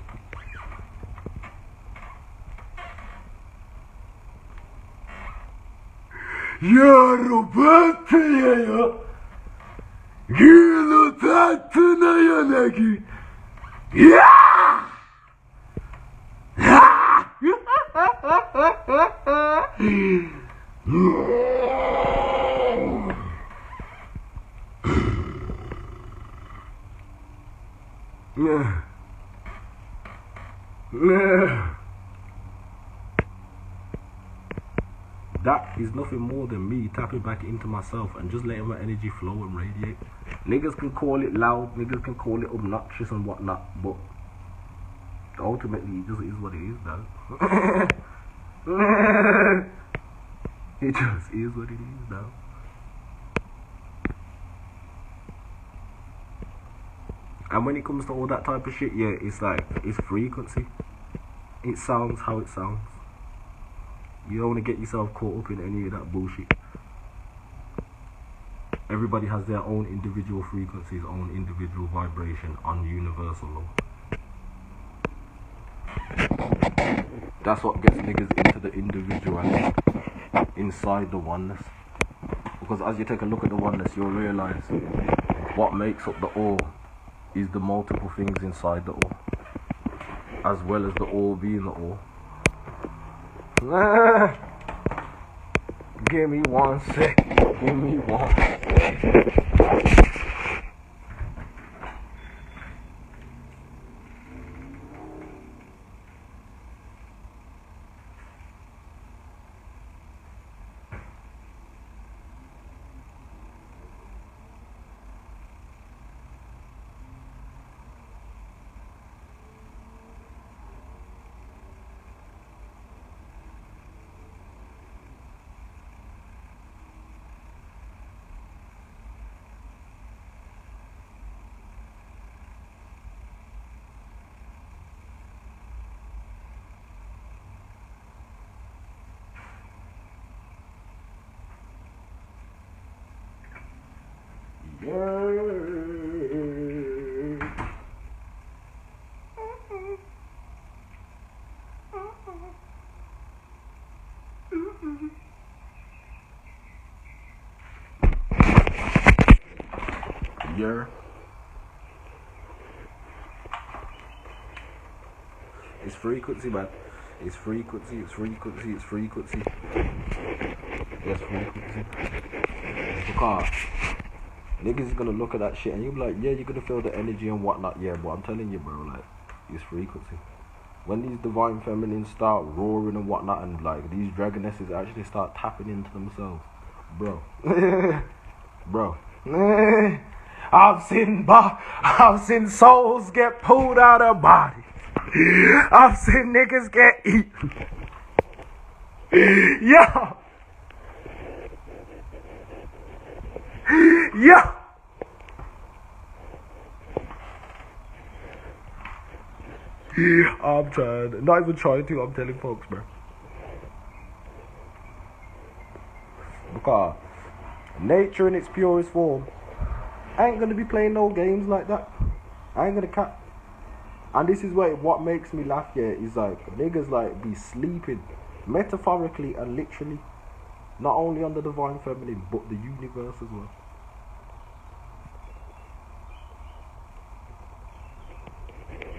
That is nothing more than me tapping back into myself and just letting my energy flow and radiate. Niggas can call it loud, niggas can call it obnoxious and whatnot, but ultimately it just is what it is, though. It just is what it is, though. And when it comes to all that type of shit, yeah, it's like, it's frequency. It sounds how it sounds. You don't want to get yourself caught up in any of that bullshit. Everybody has their own individual frequencies, own individual vibration on universal law. That's what gets niggas into the individuality inside the oneness. Because as you take a look at the oneness, you'll realize what makes up the all is the multiple things inside the all, as well as the all being the all. Give me one sec. Give me one sec. Yeah. It's frequency, man. It's frequency, it's frequency, it's frequency. Yes, frequency. Because niggas is gonna look at that shit and you'll be like, yeah, you're gonna feel the energy and whatnot, yeah, but I'm telling you, bro, like, it's frequency. When these divine feminines start roaring and whatnot and like these dragonesses actually start tapping into themselves, bro. Bro. I've seen souls get pulled out of bodies. I've seen niggas get eaten. Yo. Yo. I'm trying. Not even trying to, I'm telling folks, bro. Because nature in its purest form, I ain't gonna be playing no games like that. I ain't gonna cap. And this is what makes me laugh, yeah, is like niggas like be sleeping metaphorically and literally, not only on the divine feminine but the universe as well.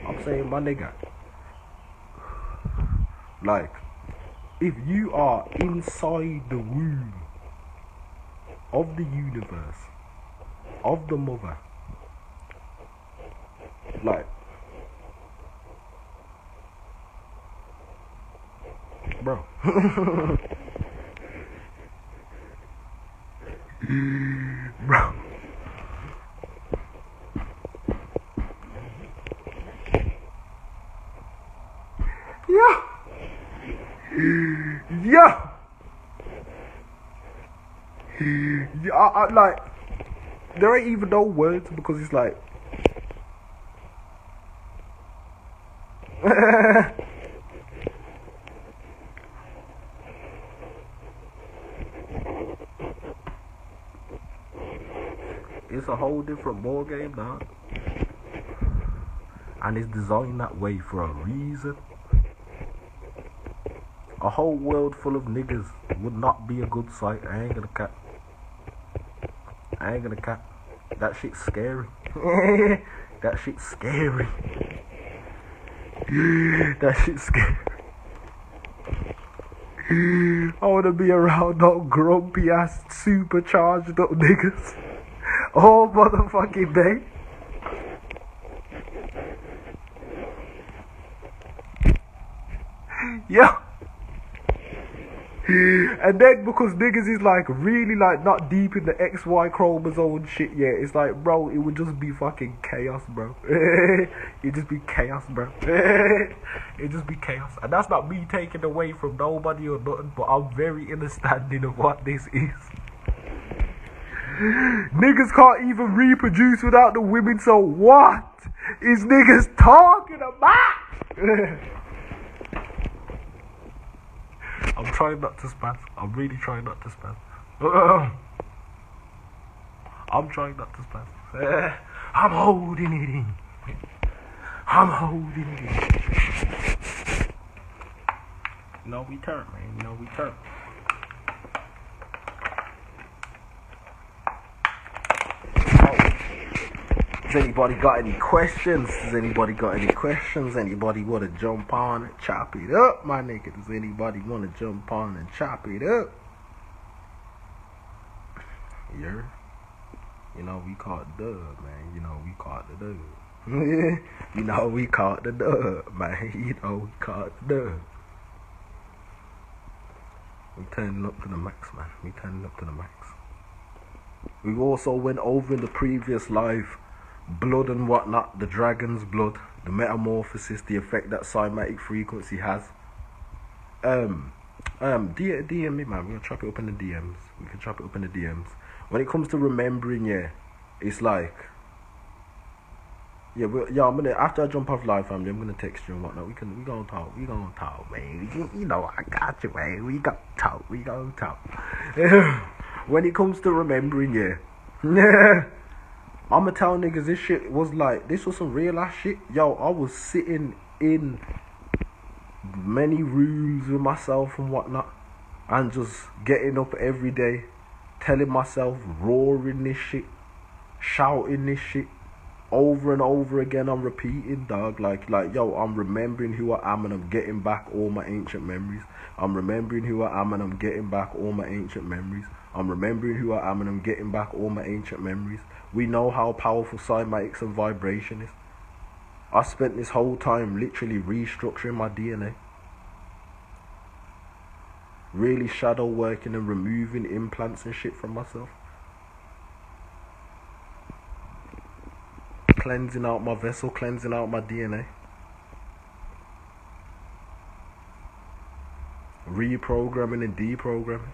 I'm saying, my nigga, like, if you are inside the womb of the universe, of the mother, like, bro. Bro. Yeah. Yeah. Yeah, I like, there ain't even no words because it's like it's a whole different ball game now. And it's designed that way for a reason. A whole world full of niggas would not be a good sight. I ain't gonna cap. That shit's scary. That shit's scary. That shit's scary. I wanna be around no grumpy ass supercharged up niggas all motherfucking day. Yeah. And then because niggas is like really like not deep in the XY chromosome shit yet, it's like, bro, it would just be fucking chaos, bro. It'd just be chaos, bro. It'd just be chaos. And that's not me taking away from nobody or nothing, but I'm very understanding of what this is. Niggas can't even reproduce without the women, so what is niggas talking about? I'm trying not to spaz. I'm really trying not to spaz. I'm trying not to spaz. I'm holding it in. I'm holding it in. No, we turn, man. No, we turn. Has anybody got any questions? Anybody want to jump on and chop it up, my nigga? Does anybody want to jump on and chop it up? Yeah. You know, we caught the dub, man. You know, we caught the dub. You know, we caught the dub, man. You know, we caught the dub. We turning up to the max, man. We turning up to the max. We also went over in the previous live blood and whatnot, the dragon's blood, the metamorphosis, the effect that cymatic frequency has. DM me, man. We're gonna chop it up in the DMs. We can chop it up in the DMs. When it comes to remembering, yeah, it's like, yeah, I'm gonna, after I jump off live, family, I'm gonna text you and whatnot. We gonna talk, man. You know, I got you, man. We gonna talk. When it comes to remembering, yeah. I'ma tell niggas this shit was like, this was some real ass shit. Yo, I was sitting in many rooms with myself and whatnot, and just getting up every day, telling myself, roaring this shit, shouting this shit, over and over again. I'm repeating, dog, like yo, I'm remembering who I am and I'm getting back all my ancient memories. I'm remembering who I am and I'm getting back all my ancient memories. I'm remembering who I am and I'm getting back all my ancient memories. We know how powerful cymatics and vibration is. I spent this whole time literally restructuring my DNA. Really shadow working and removing implants and shit from myself. Cleansing out my vessel, cleansing out my DNA. Reprogramming and deprogramming.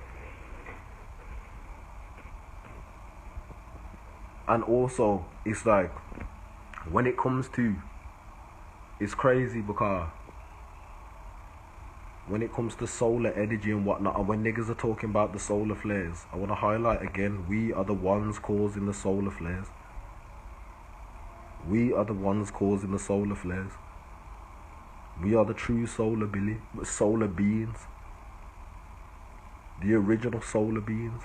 And also, it's like, when it comes to, it's crazy because when it comes to solar energy and whatnot, and when niggas are talking about the solar flares, I want to highlight again, we are the ones causing the solar flares. We are the ones causing the solar flares. We are the true solar beings. The original solar beings.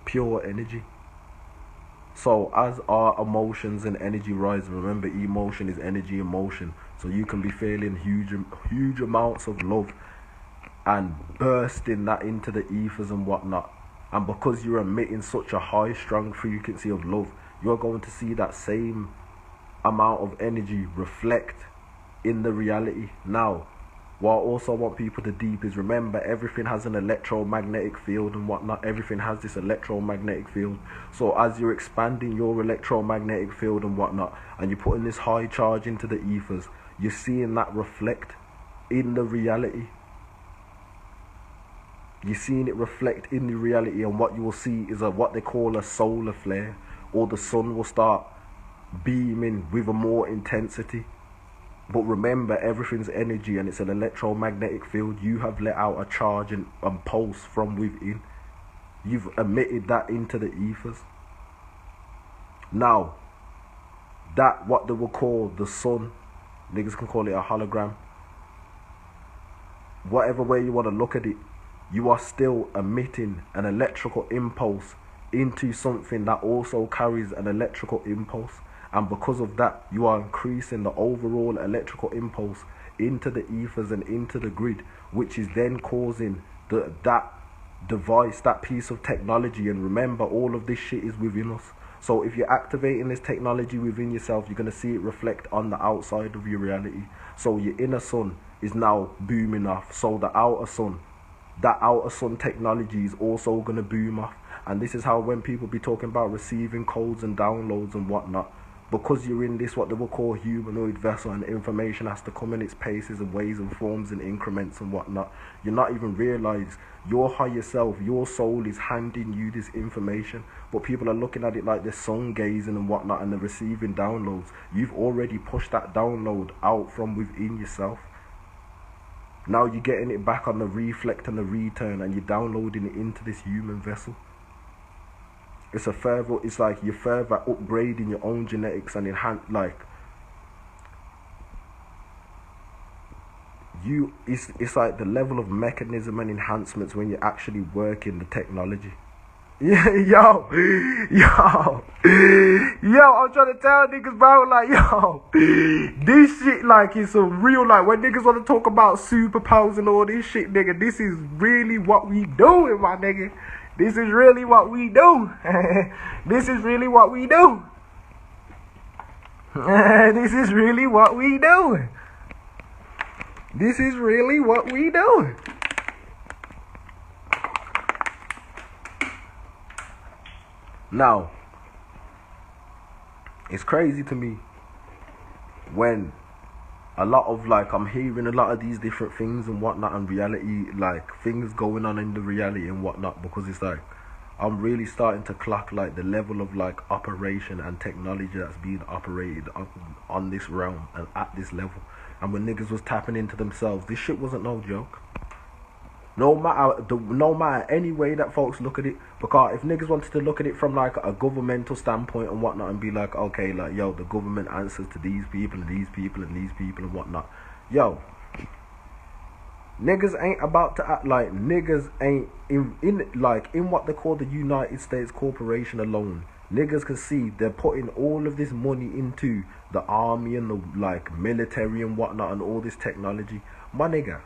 Pure energy. So as our emotions and energy rise, remember, emotion is energy in motion. So you can be feeling huge amounts of love and bursting that into the ethers and whatnot. And because you're emitting such a high, strong frequency of love, you're going to see that same amount of energy reflect in the reality. Now, what I also want people to deep is, remember, everything has an electromagnetic field and whatnot. Everything has this electromagnetic field. So as you're expanding your electromagnetic field and whatnot, and you're putting this high charge into the ethers, you're seeing that reflect in the reality. You're seeing it reflect in the reality, and what you will see is what they call a solar flare, or the sun will start beaming with a more intensity. But remember, everything's energy and it's an electromagnetic field. You have let out a charge and pulse from within. You've emitted that into the ethers. Now, that what they will call the sun, niggas can call it a hologram. Whatever way you want to look at it, you are still emitting an electrical impulse into something that also carries an electrical impulse. And because of that, you are increasing the overall electrical impulse into the ethers and into the grid, which is then causing that device, that piece of technology. And remember, all of this shit is within us. So if you're activating this technology within yourself, you're going to see it reflect on the outside of your reality. So your inner sun is now booming off. So the outer sun, that outer sun technology is also going to boom off. And this is how, when people be talking about receiving codes and downloads and whatnot, because you're in this what they will call humanoid vessel, and information has to come in its paces and ways and forms and increments and whatnot, you're not even realize your higher self, your soul is handing you this information. But people are looking at it like they're sun gazing and whatnot, and they're receiving downloads. You've already pushed that download out from within yourself. Now you're getting it back on the reflect and the return, and you're downloading it into this human vessel. It's like you're further upgrading your own genetics and it's like the level of mechanism and enhancements when you're actually working the technology. Yeah, yo, I'm trying to tell niggas, bro, like, yo, this shit, like, is some real, like, when niggas want to talk about superpowers and all this shit, nigga, this is really what we doing, my nigga. This is really what we do. This is really what we do. This is really what we do. This is really what we do. Now, it's crazy to me when a lot of, like, I'm hearing a lot of these different things and whatnot, and reality, like, things going on in the reality and whatnot, because it's like, I'm really starting to clock, like, the level of, like, operation and technology that's being operated on this realm and at this level. And when niggas was tapping into themselves, this shit wasn't no joke. No matter any way that folks look at it, because if niggas wanted to look at it from like a governmental standpoint and whatnot and be like, okay, like yo, the government answers to these people and these people and these people and whatnot, yo, niggas ain't about to act like niggas ain't in what they call the United States Corporation alone. Niggas can see they're putting all of this money into the army and the like military and whatnot and all this technology. My nigga,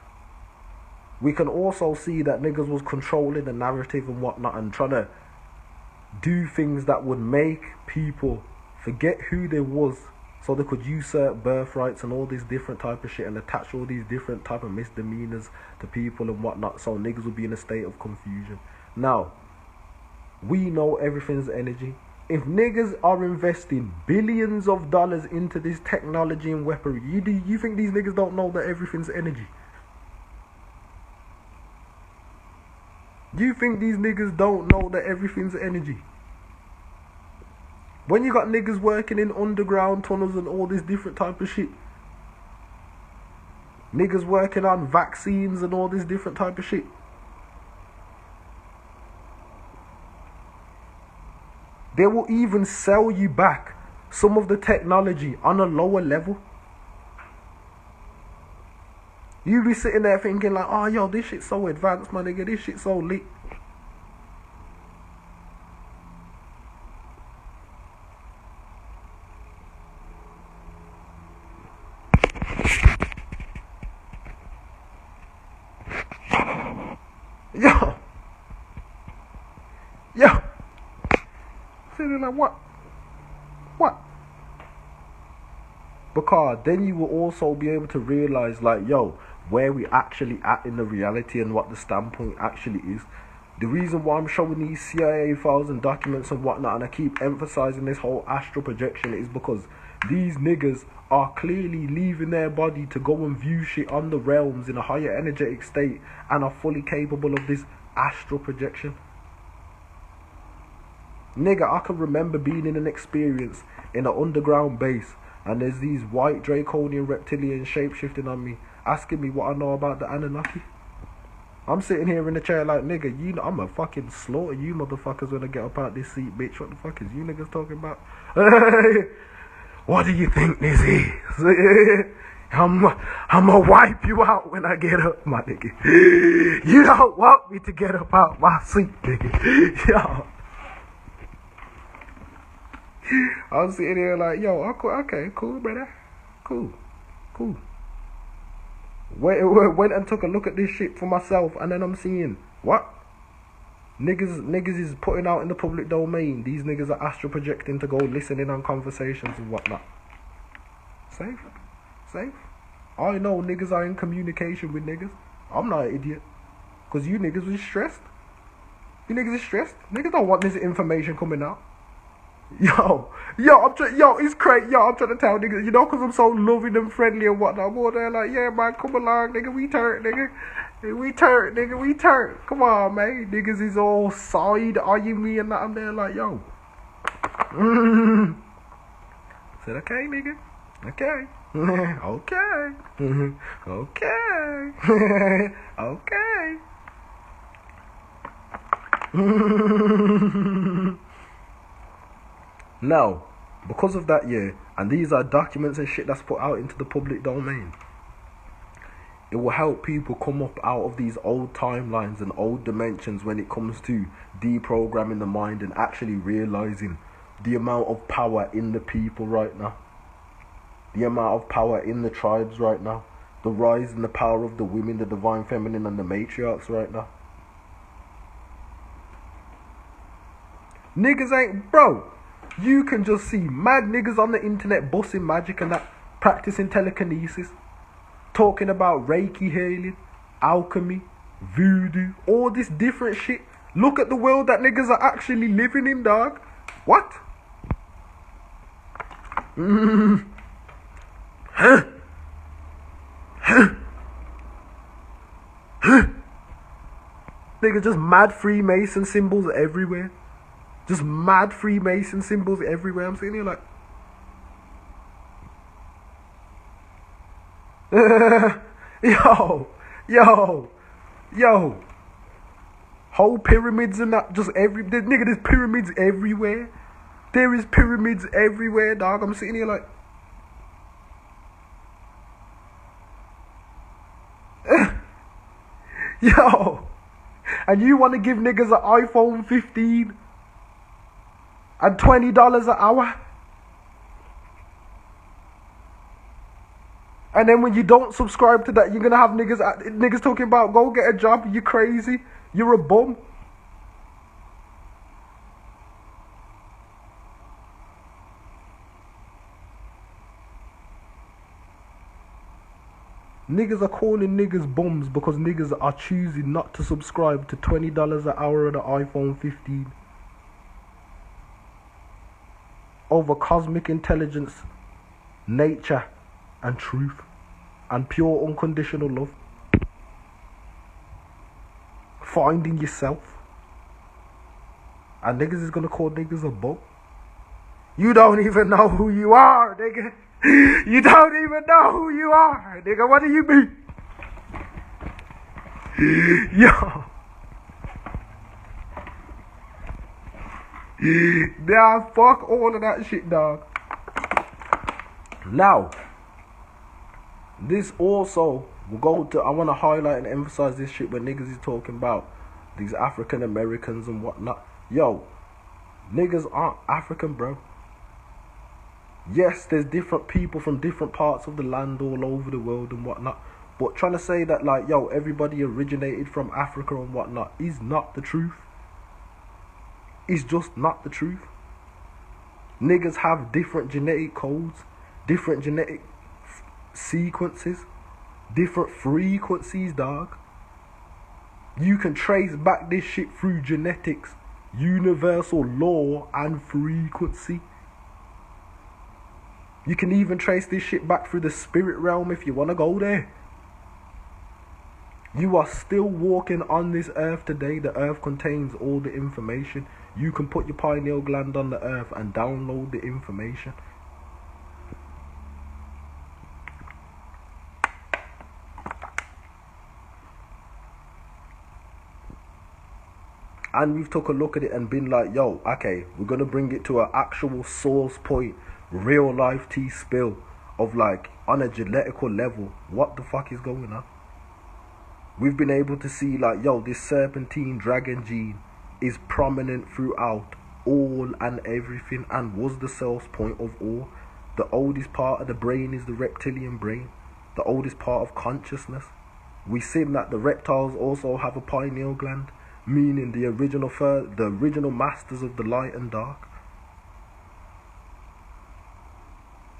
we can also see that niggas was controlling the narrative and whatnot and trying to do things that would make people forget who they was, so they could usurp birthrights and all this different type of shit and attach all these different type of misdemeanors to people and whatnot, so niggas will be in a state of confusion. Now, we know everything's energy. If niggas are investing billions of dollars into this technology and weaponry, you think these niggas don't know that everything's energy? You think these niggas don't know that everything's energy? When you got niggas working in underground tunnels and all this different type of shit, niggas working on vaccines and all this different type of shit, they will even sell you back some of the technology on a lower level. You be sitting there thinking like, oh yo, this shit's so advanced, my nigga, this shit's so lit. Yo, sitting like what? Because then you will also be able to realize like, yo, where we actually at in the reality and what the standpoint actually is. The reason why I'm showing these CIA files and documents and whatnot, and I keep emphasizing this whole astral projection, is because these niggas are clearly leaving their body to go and view shit on the realms in a higher energetic state and are fully capable of this astral projection. Nigga, I can remember being in an experience in an underground base and there's these white draconian reptilians shapeshifting on me, asking me what I know about the Anunnaki. I'm sitting here in the chair like, nigga, you know, I'm a fucking slaughter you motherfuckers when I get up out this seat, bitch. What the fuck is you niggas talking about? What do you think this is? I'ma wipe you out when I get up, my nigga. You don't want me to get up out my seat, nigga. Yo. I was sitting here like, yo, okay, cool, brother. Cool. Went and took a look at this shit for myself, and then I'm seeing, what? Niggas is putting out in the public domain. These niggas are astral projecting to go listen in on conversations and whatnot. Safe. I know niggas are in communication with niggas. I'm not an idiot. Because you niggas is stressed. Niggas don't want this information coming out. It's crazy. I'm trying to tell niggas, you know, because I'm so loving and friendly and whatnot. I'm all there like, yeah, man, come along, nigga, we turn. Come on, man. Niggas is all side-eyeing me and that. I'm there like, yo. Said, okay, nigga. Okay. Okay. Now, because of that, yeah, and these are documents and shit that's put out into the public domain, it will help people come up out of these old timelines and old dimensions when it comes to deprogramming the mind and actually realizing the amount of power in the people right now, the amount of power in the tribes right now, the rise in the power of the women, the divine feminine and the matriarchs right now. Niggas ain't, bro. You can just see mad niggas on the internet busting magic and that, practicing telekinesis, talking about Reiki healing, alchemy, voodoo, all this different shit. Look at the world that niggas are actually living in, dog. What? Nigga, just mad Freemason symbols everywhere. Just mad Freemason symbols everywhere. I'm sitting here like, yo. Yo, whole pyramids and that, just nigga, there's pyramids everywhere. There is pyramids everywhere, dog. I'm sitting here like, yo, and you want to give niggas an iPhone 15 and $20 an hour? And then when you don't subscribe to that, you're gonna have niggas talking about go get a job. You crazy? You're a bum. Niggas are calling niggas bums because niggas are choosing not to subscribe to $20 an hour on the iPhone 15 over cosmic intelligence, nature, and truth, and pure unconditional love. Finding yourself. And niggas is gonna call niggas a bum. You don't even know who you are, nigga. You don't even know who you are, nigga. What do you mean? Yo. Nah, fuck all of that shit, dog. Now, this also will go to, I want to highlight and emphasize this shit when niggas is talking about these African Americans and whatnot. Yo, niggas aren't African, bro. Yes, there's different people from different parts of the land all over the world and whatnot. But trying to say that, like, yo, everybody originated from Africa and whatnot is not the truth. It's just not the truth. Niggas have different genetic codes, different genetic sequences, different frequencies, dog. You can trace back this shit through genetics, universal law, and frequency. You can even trace this shit back through the spirit realm if you want to go there. You are still walking on this earth today. The earth contains all the information. You can put your pineal gland on the earth and download the information. And we've took a look at it and been like, yo, okay, we're going to bring it to an actual source point, real life T-spill of like, on a genetical level, what the fuck is going on? We've been able to see like, yo, this serpentine dragon gene is prominent throughout all and everything and was the source point of all. The oldest part of the brain is the reptilian brain, the oldest part of consciousness. We've seen that the reptiles also have a pineal gland, meaning the original masters of the light and dark.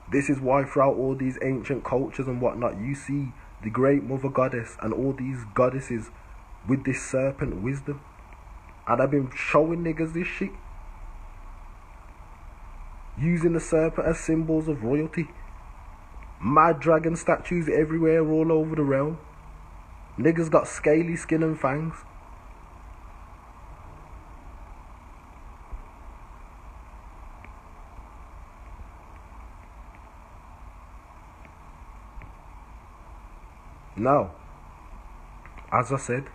This is why throughout all these ancient cultures and whatnot, you see the great mother goddess and all these goddesses with this serpent wisdom. And I've been showing niggas this shit, using the serpent as symbols of royalty. Mad dragon statues everywhere all over the realm. Niggas got scaly skin and fangs. Now, as I said,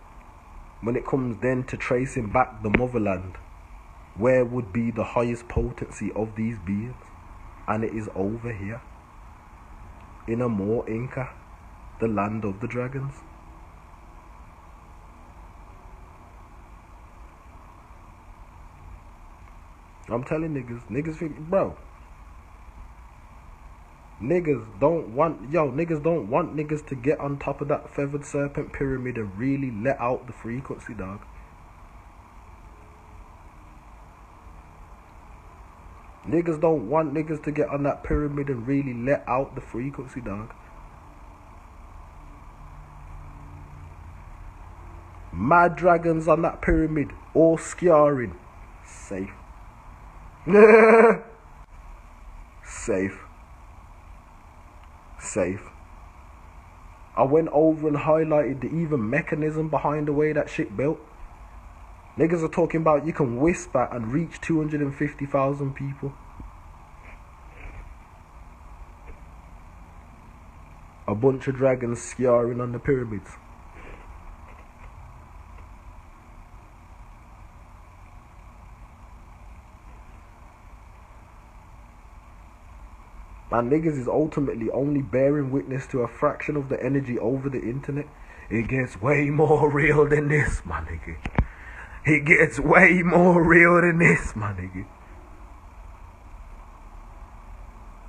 when it comes then to tracing back the motherland, where would be the highest potency of these beings? And it is over here, in Amor Inca, the land of the dragons. I'm telling niggas think, bro, niggas don't want niggas to get on top of that feathered serpent pyramid and really let out the frequency, dog. Niggas don't want niggas to get on that pyramid and really let out the frequency, dog. Mad dragons on that pyramid, all scarring. Safe. Safe. I went over and highlighted the even mechanism behind the way that shit built. Niggas are talking about you can whisper and reach 250,000 people. A bunch of dragons scarring on the pyramids. And niggas is ultimately only bearing witness to a fraction of the energy over the internet. It gets way more real than this, my nigga. It gets way more real than this, my nigga.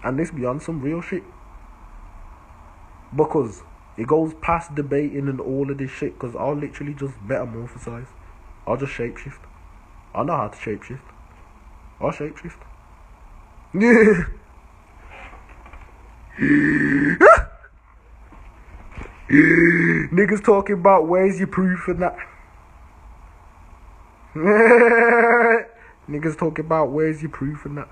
And this be on some real shit. Because it goes past debating and all of this shit. Because I'll literally just metamorphosize. I'll just shapeshift. I know how to shapeshift. I'll shapeshift. Yeah. Niggas talking about where's your proof and that. Niggas talking about where's your proof and that.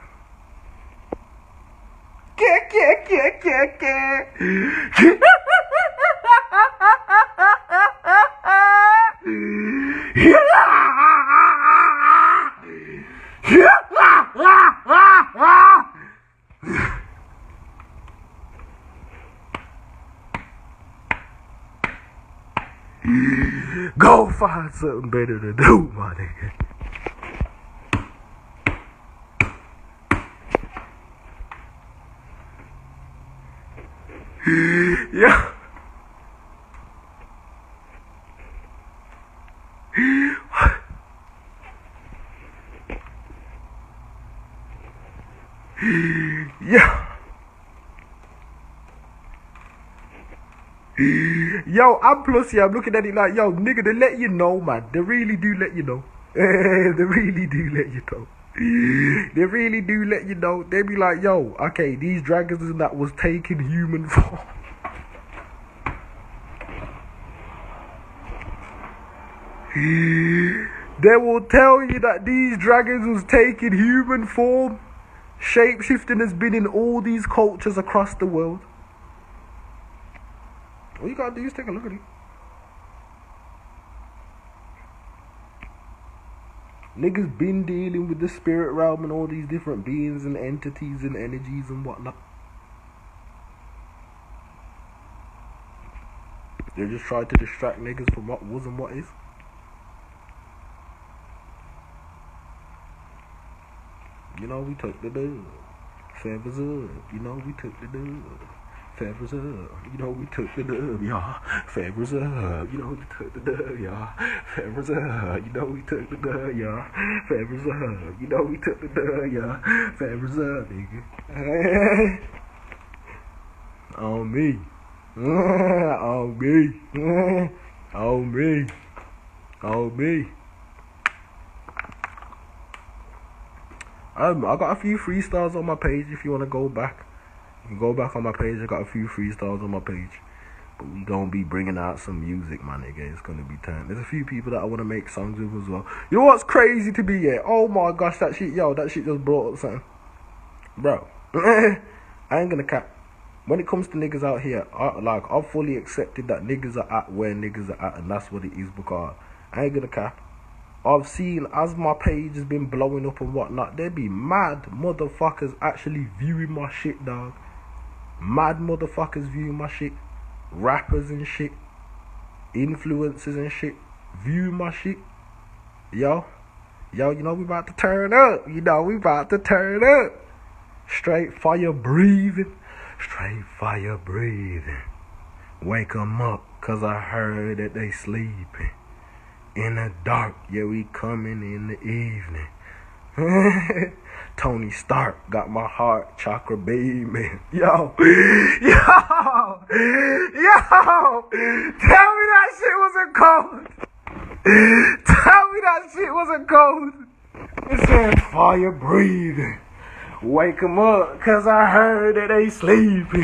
Go find something better to do, my nigga. Yeah. Yeah. Yo, I'm plus, yeah, I'm looking at it like, yo, nigga, they let you know, man. They really do let you know. They really do let you know. They really do let you know. They be like, yo, okay, these dragons and that was taking human form. They will tell you that these dragons was taking human form. Shapeshifting has been in all these cultures across the world. All you gotta do is take a look at it. Niggas been dealing with the spirit realm and all these different beings and entities and energies and whatnot. They just tried to distract niggas from what was and what is. You know, we took the dub. Feathers up. You know, we took the dub. Feathers up, you know we took the dub, y'all. Feathers up, you know we took the dub, y'all. Feathers up, you know we took the dub, y'all. Feathers up, you know we took the dub, y'all. Feathers up, nigga. On me. On me. On me. On me. I got a few freestyles on my page if you want to go back. You can go back on my page. I got a few freestyles on my page. But we gonna be bringing out some music, my nigga. It's gonna be time. There's a few people that I want to make songs with as well. You know what's crazy to be here? Oh my gosh, that shit, yo, that shit just brought up something. Bro, I ain't gonna cap. When it comes to niggas out here, I've fully accepted that niggas are at where niggas are at, and that's what it is, because I ain't gonna cap. I've seen, as my page has been blowing up and whatnot, there be mad motherfuckers actually viewing my shit, dog. Mad motherfuckers viewing my shit. Rappers and shit. Influencers and shit. Viewing my shit. Yo, you know we about to turn up. You know we about to turn up. Straight fire breathing. Straight fire breathing. Wake 'em up, cause I heard that they sleeping. In the dark, yeah, we coming in the evening. Tony Stark got my heart chakra beaming. Yo, tell me that shit wasn't cold. Tell me that shit wasn't cold. It said fire breathing. Wake 'em up, cause I heard that they sleeping.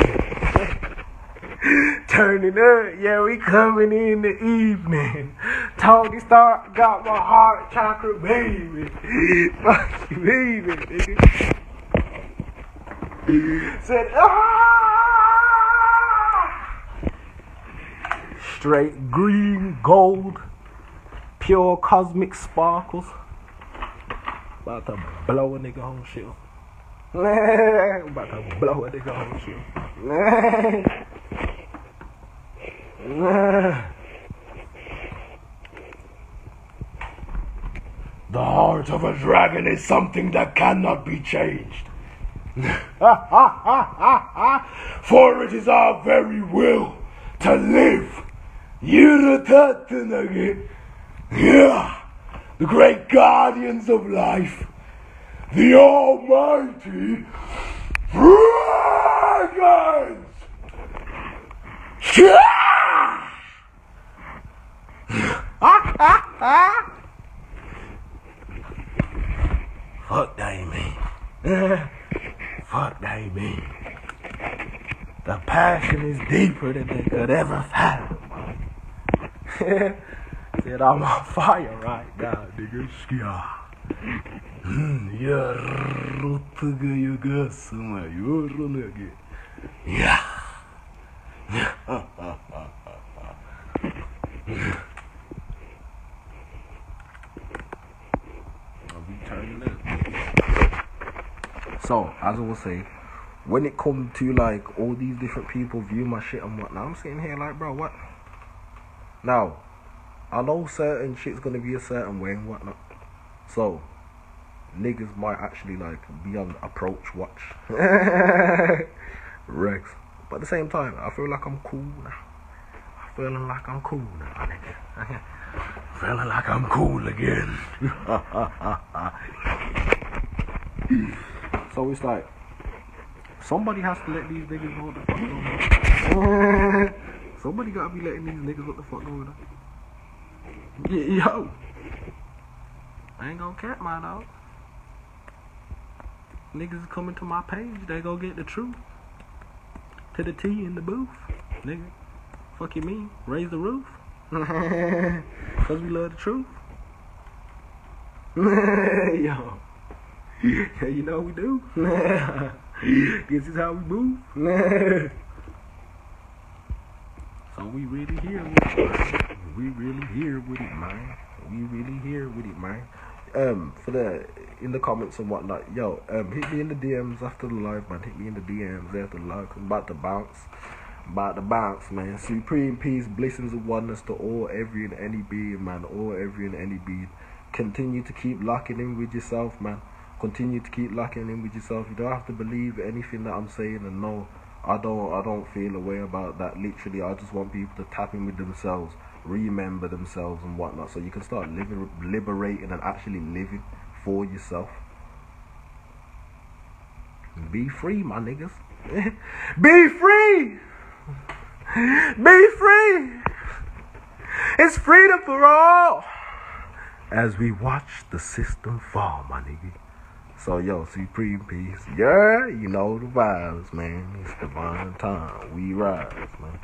Turning up, yeah, we coming in the evening. Tony Stark got my heart chakra baby. Fuck you, baby, nigga. Said, straight green gold, pure cosmic sparkles. About to blow a nigga whole shit. About to blow a nigga whole shit. The heart of a dragon is something that cannot be changed. For it is our very will to live. Yeah, the great guardians of life, the almighty dragons. Fuck they mean. Fuck they mean. The passion is deeper than they could ever fathom. Said I'm on fire right now, nigga. Yeah. So, as I was saying, when it comes to like all these different people view my shit and whatnot, I'm sitting here like, bro, what? Now, I know certain shit's gonna be a certain way and whatnot. So, niggas might actually like be on approach watch. Rex. But at the same time, I feel like I'm cool now. Feeling like I'm cool now, nigga. Feeling like I'm cool again. So it's like, somebody has to let these niggas know what the fuck going on. Somebody gotta be letting these niggas what the fuck going on. Yo, I ain't gonna cap my dog. Niggas is coming to my page, they gonna get the truth. To the T in the booth, nigga. Fuck you mean? Raise the roof. Cause we love the truth. Yo. Yeah, you know we do. This is how we move. So we really here with it, man. We really here with it, man. We really here with it, man. For the in the comments and whatnot, yo, hit me in the DMs after the live, man. Hit me in the DMs after the live. I'm about to bounce, man. Supreme peace, blessings of oneness to all, every and any being, man. All, every and any being. Continue to keep locking in with yourself, man. Continue to keep locking in with yourself. You don't have to believe anything that I'm saying, and no, I don't feel a way about that. Literally, I just want people to tap in with themselves, remember themselves and whatnot, so you can start liberating and actually living for yourself. Be free, my niggas. Be free. Be free. It's freedom for all. As we watch the system fall, my nigga. So, yo, supreme peace. Yeah, you know the vibes, man. It's divine time. We rise, man.